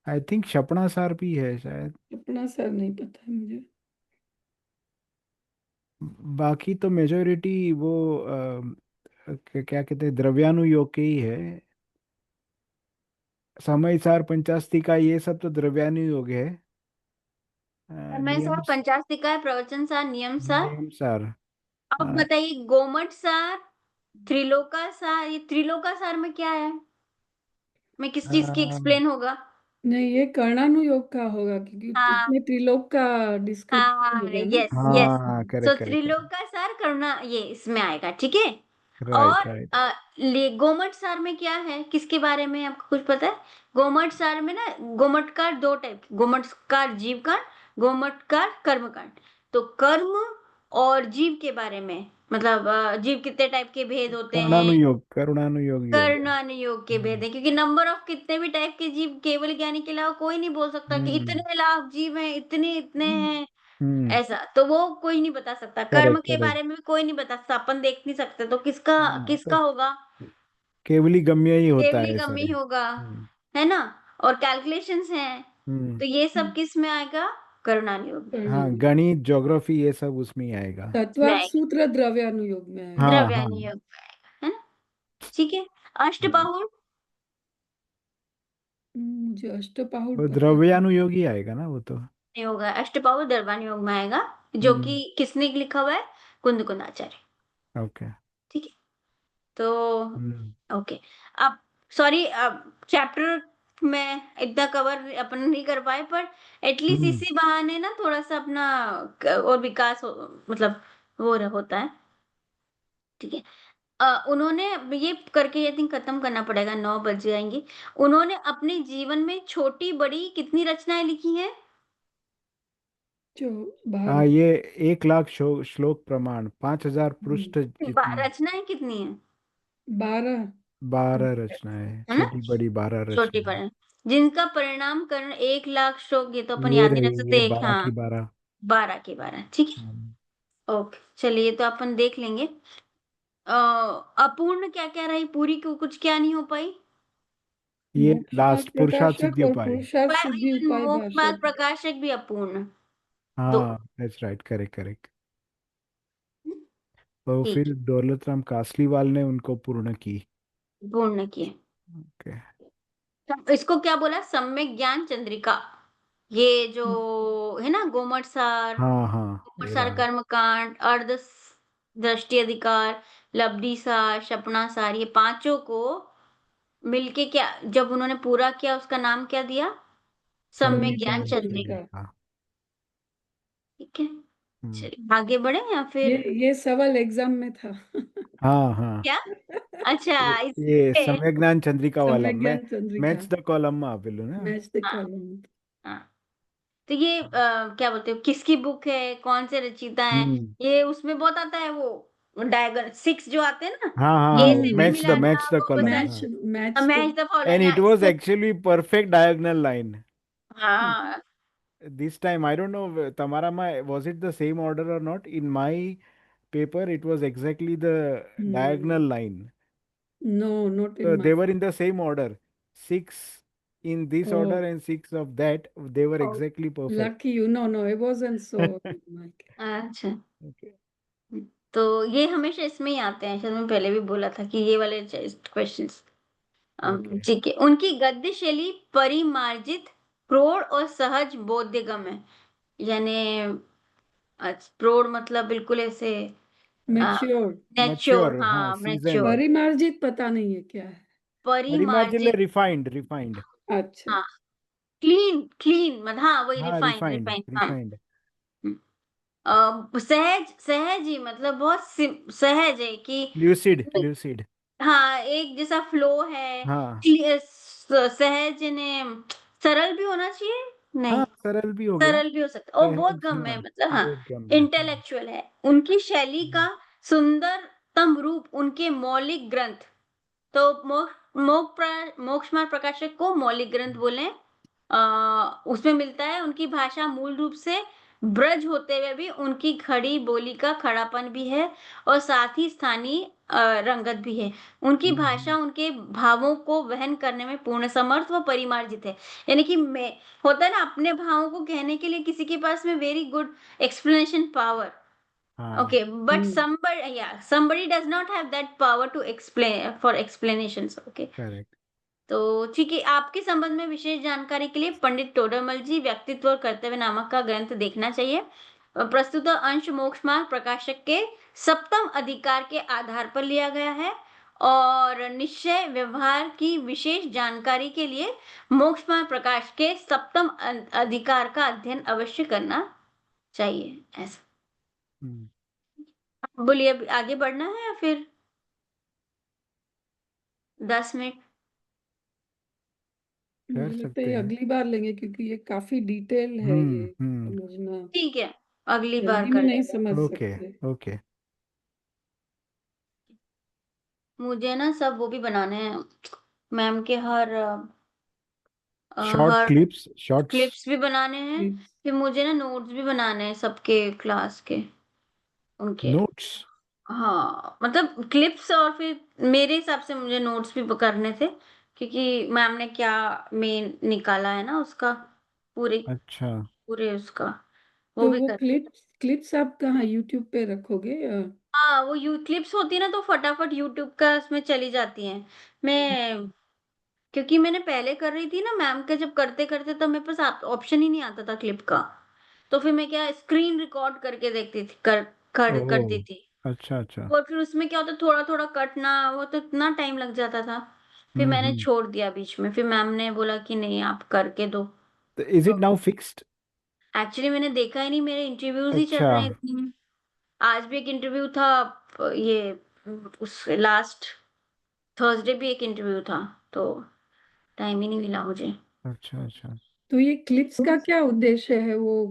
आई थिंक क्षपणासार भी है शायद। अपना सर नहीं पता है मुझे। बाकी तो मेजोरिटी वो क्या कहते हैं, द्रव्यानुयोग के ही है। समयसार, पंचास्तिका, ये सब तो द्रव्यानुयोग है। मैं नियम सार, पंचास्तिका, प्रवचन सार, नियम सार। नियम सार। अब बताइए गोमट सार, त्रिलोका सार। ये त्रिलोका सार में क्या है, मैं किस चीज की एक्सप्लेन होगा? नहीं, ये कर्णानुयोग का होगा क्योंकि हाँ उसमें त्रिलोक का डिस्क्रिप्शन हाँ, होगा ना। Yes yes. हाँ, सो करेक्ट करेक्ट करेक्ट। त्रिलोका सार, करुणा, ये इसमें आएगा, ठीक है। राइट और राइट। गोमट सार में क्या है, किसके बारे में आपको कुछ पता है? गोमट सार में ना, गोमटकार दो टाइप, गोमटकार जीव कांड, गोमटकार कर्म कांड। तो कर्म और जीव के बारे में, मतलब जीव कितने टाइप के भेद होते हैं, करुणानुयोग ही हो गया। कर्णानुयोग के भेद है, क्योंकि नंबर ऑफ कितने भी टाइप के जीव केवल ज्ञानी के अलावा कोई नहीं बोल सकता कि हम्म इतने लाख जीव हैं, इतने इतने हैं, हम्म। ऐसा तो वो कोई नहीं बता सकता। कर्म करेक्ट के करेक्ट। बारे में भी कोई नहीं बता सकता, अपन देख नहीं सकते, तो किसका हाँ, किसका तो होगा? केवली गम्य ही होता केवली है कमी सारे। होगा, है है ना, और कैलकुलेशंस हैं, हम्म। तो ये सब किस में आएगा? करुणानुयोग में। हाँ, गणित, ज्योग्राफी, ये सब उसमें ही आएगा। तत्वार्थ सूत्र द्रव्यानुयोग में आएगा। हाँ हाँ। द्रव्यानुयोग में आएगा, है ना? ठीक है। अष्टबाहुर मुझे अष्टपाहुड़ वो पता है। द्रव्यानुयोग ही आएगा ना वो तो। नहीं होगा, अष्टबाहुर द्रव्यानुयोग में आएगा, जो कि किसने लिखा हुआ है? कुंदकुंदाचार्य। ओके। ठीक है, तो हम्म। ओके। अब सॉरी, अब चैप्टर में इतना कवर अपन नहीं कर पाए, पर एटलीस्ट हम्म। इसी बहाने ना थोड़ा सा अपना और विकास मतलब वो होता है। ठीक है। उन्होंने ये करके आई थिंक खत्म करना पड़ेगा, 9 बज जाएंगे। उन्होंने अपने जीवन में छोटी बड़ी कितनी रचनाएं लिखी हैं? जो हाँ, 12। ये 1 लाख श्लोक प्रमाण, 5,000 पृष्ठ जितनी, रचनाएं कितनी हैं? 12। 12 रचनाएं, है ना? छोटी बड़ी 12 छोटी रचनाएं। पढ़े, जिनका परिणाम करण 1 लाख श्लोक, ये तो अपन ये याद ही रही, रख सकते ये हैं। 12 हाँ, की 12। 12 के 12। ठीक है, ओके, चलिए ये तो अपन देख लेंगे। अपूर्ण क्या क्या रही, पूरी को कुछ क्या नहीं हो पाई? ये मोक्ष मार्ग लास्ट पुरुषार्थ प्रकाशक सिद्धि और उपाय। पुरुषार्थ सिद्धि इवन उपाय मोक्ष भाषा। मार्ग प्रकाशक भी अपूर्ण। तो हाँ, दैट्स राइट, करेक्ट करेक्ट। तो ठीक, फिर दौलत राम कासलीवाल ने उनको पूर्ण की। पूर्ण किए। ओके। तो इसको क्या बोला? सम्यक ज्ञान चंद्रिका। ये जो है ना, गोमटसार, हाँ हाँ, ये गोमटसार रहा। कर्मकांड, अर्ध दृष्टि अधिकार, लब्धि सार, सपना सार, ये पांचों को मिलके क्या जब उन्होंने पूरा किया, उसका नाम क्या दिया? सम्यक सम्यक ज्ञान ज्ञान सम्यक चंद्रिका। चंद्रिका। चंद्रिका। ठीक है, हम्म। चलिए आगे बढ़े या फिर ये सवाल एग्जाम में था। हाँ हाँ, क्या? अच्छा, ये इससे सम्यक ज्ञान चंद्रिका वाला, सम्यक मैं ज्ञान चंद्रिका। मैच द कॉलम बोलो ना। मैच द हाँ कॉलम। हाँ, तो ये क्या बोलते हो, किसकी बुक है, कौन से रचयिता है? हम्म। ये उसमें बहुत आता है, वो डायगर 6 जो आते हैं ना, हाँ हाँ ये हाँ, से भी हम्म। मिला था, मैच द वो कॉलम, बताया। मैच हाँ। Match the match the end following, it was इसको एक्चुअली परफेक्ट डायगोनल लाइन। हाँ This time, I don't know, Tamara, was it the same order or not? In my paper, it was exactly the diagonal line. No, not in So my. they were in the same order. Six in this order Oh, and six of that. They were exactly perfect. lucky you. No, it wasn't so. Like, अच्छा। Okay. तो ये हमेशा इसमें ही आते हैं, शायद मैंने पहले भी बोला था कि ये वाले क्वेश्चंस। Okay. ठीक है, उनकी गद्य शैली परिमार्जित, प्रौढ़ और सहज बोध्यगम है। यानी प्रौढ़ मतलब बिल्कुल ऐसे mature. नेच्योर, Mature, हाँ, हाँ seasoned. मैच्योर। परिमार्जित पता नहीं है क्या है। Parimarjile परिमार्जित, refined, refined. अच्छा। हाँ क्लीन, क्लीन मतलब हाँ वही हाँ, रिफाइंड, refined, रिफाइंड, हाँ। refined. सहज, सहज ही मतलब बहुत सहज है कि Lucid, lucid. हाँ एक जैसा फ्लो है। हाँ सहज ने सरल भी होना चाहिए, हाँ, नहीं सरल भी हो गया। सरल भी हो सकता, और बहुत सहज, गम है हाँ, मतलब, हाँ बहुत गम है, हाँ। इंटेलेक्चुअल है। उनकी शैली का सुंदरतम रूप उनके मौलिक ग्रंथ। तो मोक्ष मार्ग प्रकाशक को मौलिक ग्रंथ बोले। उसमें मिलता है उनकी भाषा मूल रूप से ब्रज होते हुए भी उनकी खड़ी बोली का खड़ापन भी है, और साथ ही स्थानीय रंगत भी है। उनकी भाषा उनके भावों को वहन करने में पूर्ण समर्थ व परिमार्जित है। यानी कि मैं होता है ना, अपने भावों को कहने के लिए किसी के पास में वेरी गुड एक्सप्लेनेशन पावर। हाँ, Okay, but somebody does not have that power to explain for explanations. Okay, correct. तो ठीक है, आपके संबंध में विशेष जानकारी के लिए पंडित टोडरमल जी व्यक्तित्व और कर्तव्य नामक का ग्रंथ देखना चाहिए। प्रस्तुत अंश मोक्ष मार्ग प्रकाशक के सप्तम अधिकार के आधार पर लिया गया है, और निश्चय व्यवहार की विशेष जानकारी के लिए मोक्ष मार्ग प्रकाश के सप्तम अधिकार का अध्ययन अवश्य करना चाहिए। ऐसा हम्म। बोलिए, अब आगे बढ़ना है या फिर 10 मिनट? कर मुझे लगता है सकते ये हैं। अगली बार लेंगे क्योंकि ये काफी डिटेल है, ये हम्म। समझना ठीक है, अगली बार जल्दी में कर नहीं लेंगे। समझ ओके सकते। ओके। मुझे ना सब वो भी बनाने हैं, मैम के हर शॉर्ट हर क्लिप्स, शॉर्ट्स। क्लिप्स भी बनाने हैं। Clips। फिर मुझे ना नोट्स भी बनाने हैं सबके क्लास के, उनके। नोट्स। हाँ मतलब क्लिप्स, और फिर मेरे हिसाब से मुझे नोट्स भी करने थे क्योंकि मैम ने क्या मेन निकाला है ना उसका, पूरे अच्छा। पूरे उसका वो तो भी वो कर। क्लिप्स आप कहाँ यूट्यूब पे रखोगे या? हाँ, वो यू क्लिप्स होती है ना, तो फटाफट यूट्यूब का उसमें चली जाती हैं। मैं क्योंकि मैंने पहले कर रही थी ना मैम के, जब करते करते तब मेरे पास ऑप्शन ही नहीं आता था क्लिप का। तो फिर मैं क्या स्क्रीन रिकॉर्ड करके देखती थी, करती ओह। थी। अच्छा अच्छा। और फिर उसमें क्या होता, थोड़ा थोड़ा कटना, वो तो इतना टाइम लग जाता था। फिर मैंने हम्म। छोड़ दिया बीच में, फिर मैम ने बोला कि नहीं आप करके दो। तो इज इट तो नाउ फिक्स्ड? एक्चुअली मैंने देखा ही नहीं, मेरे इंटरव्यूज ही चल अच्छा। रहे हैं। आज भी एक इंटरव्यू था, ये उस लास्ट थर्सडे भी एक इंटरव्यू था, तो टाइम ही नहीं मिला मुझे। अच्छा अच्छा। तो ये क्लिप्स का क्या उद्देश्य है वो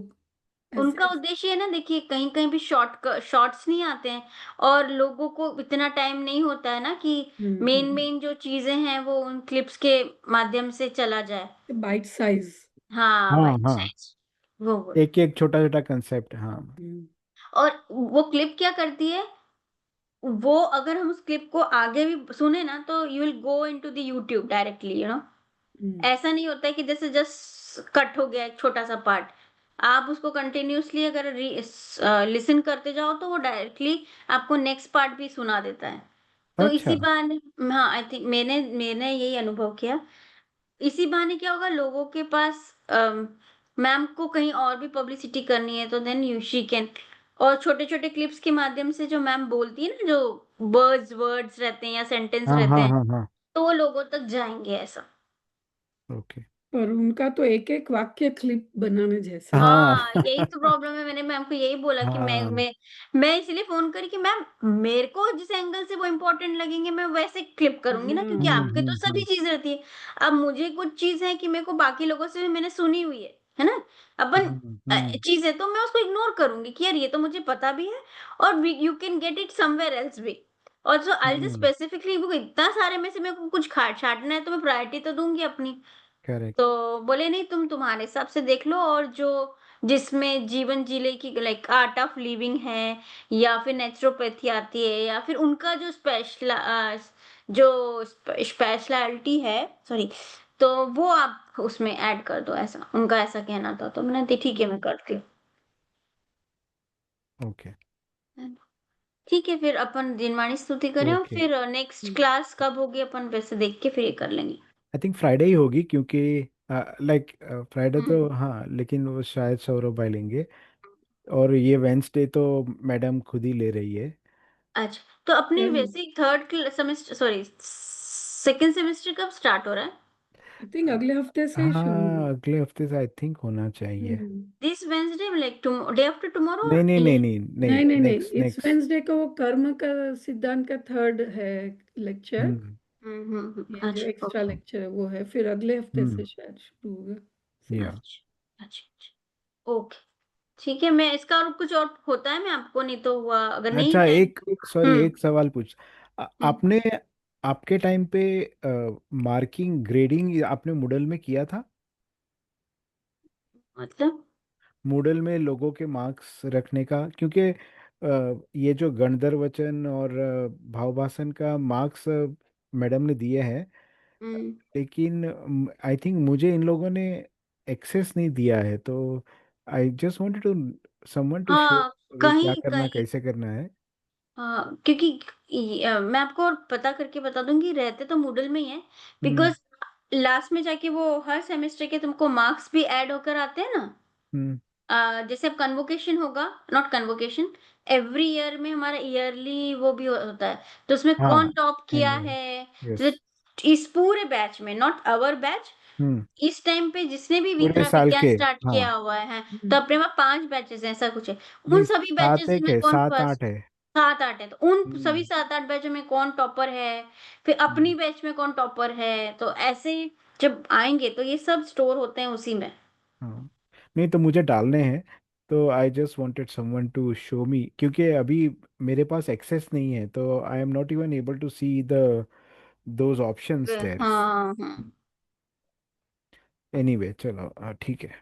उनका ऐसे? उद्देश्य है ना, देखिए कहीं कहीं भी शॉर्ट्स नहीं आते हैं, और लोगों को इतना टाइम नहीं होता है ना कि मेन हम्म, मेन जो चीजें हैं वो उन क्लिप्स के माध्यम से चला जाए। Byte size. हाँ, हाँ बाइट हाँ। साइज, वो बोल। एक एक छोटा छोटा कंसेप्ट, हाँ। हम्म, और वो क्लिप क्या करती है, वो अगर हम उस क्लिप को आगे भी सुने ना, तो you will go into the YouTube directly, hmm, ऐसा नहीं होता है कि जैसे जस्ट कट हो गया एक छोटा सा पार्ट। आप उसको कंटिन्यूअसली अगर लिसन करते जाओ, तो वो डायरेक्टली आपको नेक्स्ट पार्ट भी सुना देता है। तो अच्छा। इसी बहाने, हाँ आई थिंक मैंने मैंने यही अनुभव किया। इसी बहाने क्या होगा, लोगों के पास मैम को कहीं और भी पब्लिसिटी करनी है, तो देन यू शी कैन। और छोटे छोटे क्लिप्स के माध्यम से जो मैम बोलती है ना, जो वर्ड्स रहते हैं या सेंटेंस हाँ रहते हाँ हैं, हाँ हाँ। तो वो लोगों तक जाएंगे ऐसा। ओके। पर उनका तो एक एक वाक्य क्लिप बनाने जैसा है। हाँ हाँ, यही तो प्रॉब्लम है। मैंने मैम को यही बोला कि हाँ। मैं इसलिए फोन करी कि मैम, मेरे को जिस एंगल से वो इम्पोर्टेंट लगेंगे मैं वैसे क्लिप करूंगी ना, क्योंकि आपके तो सभी हम्म। चीज रहती है। अब मुझे कुछ चीज है कि मेरे को बाकी लोगों से भी मैंने सुनी हुई है ना, अपन हम्म। चीज है, तो मैं उसको इग्नोर करूंगी कि यार ये तो मुझे पता भी है, और you can get it somewhere else भी। और सो आई जस्ट हम्म। स्पेसिफिकली, वो इतना सारे में से मेरे को कुछ खाट छाटना है, तो मैं प्रायोरिटी तो दूंगी अपनी। करेक्ट। तो बोले नहीं, तुम तुम्हारे हिसाब से देख लो, और जो जिसमें जीवन जीले की लाइक आर्ट ऑफ लिविंग है, या फिर नेचुरोपैथी आती है, या फिर उनका जो स्पेशलिटी है, सॉरी, तो वो आप उसमें ऐड कर दो, ऐसा उनका ऐसा कहना था। तो मैंने कहा, ठीक है मैं करती हूँ। ओके। ठीक है, फिर अपन जिनवाणी स्तुति करें, और ओके। फिर नेक्स्ट क्लास कब होगी अपन वैसे देख के फिर ये कर लेंगे। आई थिंक फ्राइडे ही होगी, क्योंकि लाइक फ्राइडे हम्म। तो हाँ, लेकिन वो शायद सौरभ भाई लेंगे। और ये वेंसडे तो मैडम खुद ही ले रही है। अच्छा, तो अपने आई वैसे third semester, sorry second semester कब स्टार्ट हो रहा है? थिंक अगले हफ्ते से ही शुरू होगा। हाँ, अगले हफ्ते से आई थिंक होना चाहिए। Hmm, this Wednesday like day after tomorrow, नहीं नहीं ये? नहीं नहीं नहीं, नहीं नहीं नहीं, नेक्स्ट इस नेक्स्ट। वेंसडे को वो कर्म का सिद्धांत का थर्ड है लेक्चर। हम्म। ये जो अच्छा, एक्स्ट्रा ओके। लेक्चर है वो है, फिर अगले हफ्ते से हम्म। शायद शुरू होगा या। सेमेस्टर। अच्छा अच्छा अच्छा, ओके। ठीक है, मैं इसका और कुछ और होता है मैं आपको, नहीं तो हुआ अगर नहीं अच्छा, है। एक सॉरी, हम्म। एक सवाल पूछ। हम्म, आपने आपके टाइम पे मार्किंग ग्रेडिंग आपने मूडल में किया था? मतलब? मूडल में लोगों के मार्क्स रखने का, क्योंकि ये जो गणधर वचन और भावभाषण का मार्क्स मैडम ने दिए हैं, हम्म। लेकिन आई थिंक मुझे इन लोगों ने एक्सेस नहीं दिया है। तो I just wanted to someone to show हाँ, कि क्या कहीं करना, कहीं, कैसे करना है। हाँ, क्योंकि मैं आपको और पता करके बता दूंगी, रहते तो मूडल में ही है। हम्म। बिकॉज लास्ट में जाके वो हर सेमेस्टर के तुमको मार्क्स भी ऐड होकर आते हैं ना। हम्म। जैसे अब कन्वोकेशन होगा, नॉट कन्वोकेशन, एवरी ईयर में हमारा ईयरली वो भी होता है, तो उसमें कौन हाँ। टॉप किया एनुअल। है। यस। जैसे इस पूरे बैच में, नॉट आवर बैच, हम्म। इस टाइम पे जिसने भी पूरे विद्या साल विज्ञान के। स्टार्ट हाँ। किया हुआ है, तो हम्म, अपने वहाँ 5 बैचेस हैं, ऐसा कुछ है। उन नहीं, सभी सात बैचेस एक में है, कौन सात फर्स्ट, आठ है। 7 8 है, तो उन सभी हम्म। 7 8 बैचों में कौन टॉपर है, फिर अपनी हम्म। बैच में कौन टॉपर है, तो ऐसे जब आएंगे तो ये सब स्टोर होते हैं उसी में। हाँ। नहीं, तो मुझे डालने हैं। तो I just wanted someone to show me, क्योंकि अभी मेरे पास एक्सेस नहीं है, तो I am not even able to see the those options there. हाँ हाँ। एनीवे, चलो ठीक है।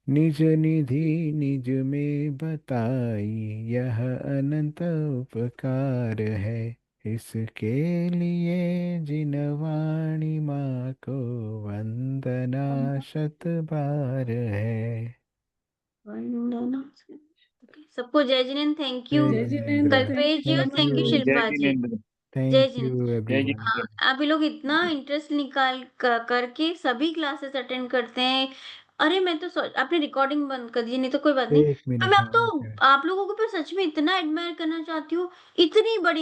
निज निधि निज में बताई, यह अनंत उपकार है। इसके लिए जिनवाणी माँ को वंदना शत बार है। वंदना। सबको जय जिनेन्द्र, थैंक यू जय जिनेन्द्र, कल्पेश जी और thank thank you you, Shilpa जय जी। जिनेन्द्र, जय थैंक जिनेन्द्र। यू जय एवरीवन। जिनेन्द्र। आप ये लोग इतना इंटरेस्ट निकाल करके सभी क्लासेस अटेंड करते हैं। अरे मैं तो आपने रिकॉर्डिंग बंद कर दी, नहीं तो कोई बात नहीं। एक पर मिनट, मैं हाँ अब तो okay. आप लोगों को पर सच में इतना एडमायर करना चाहती हूँ, इतनी बड़ी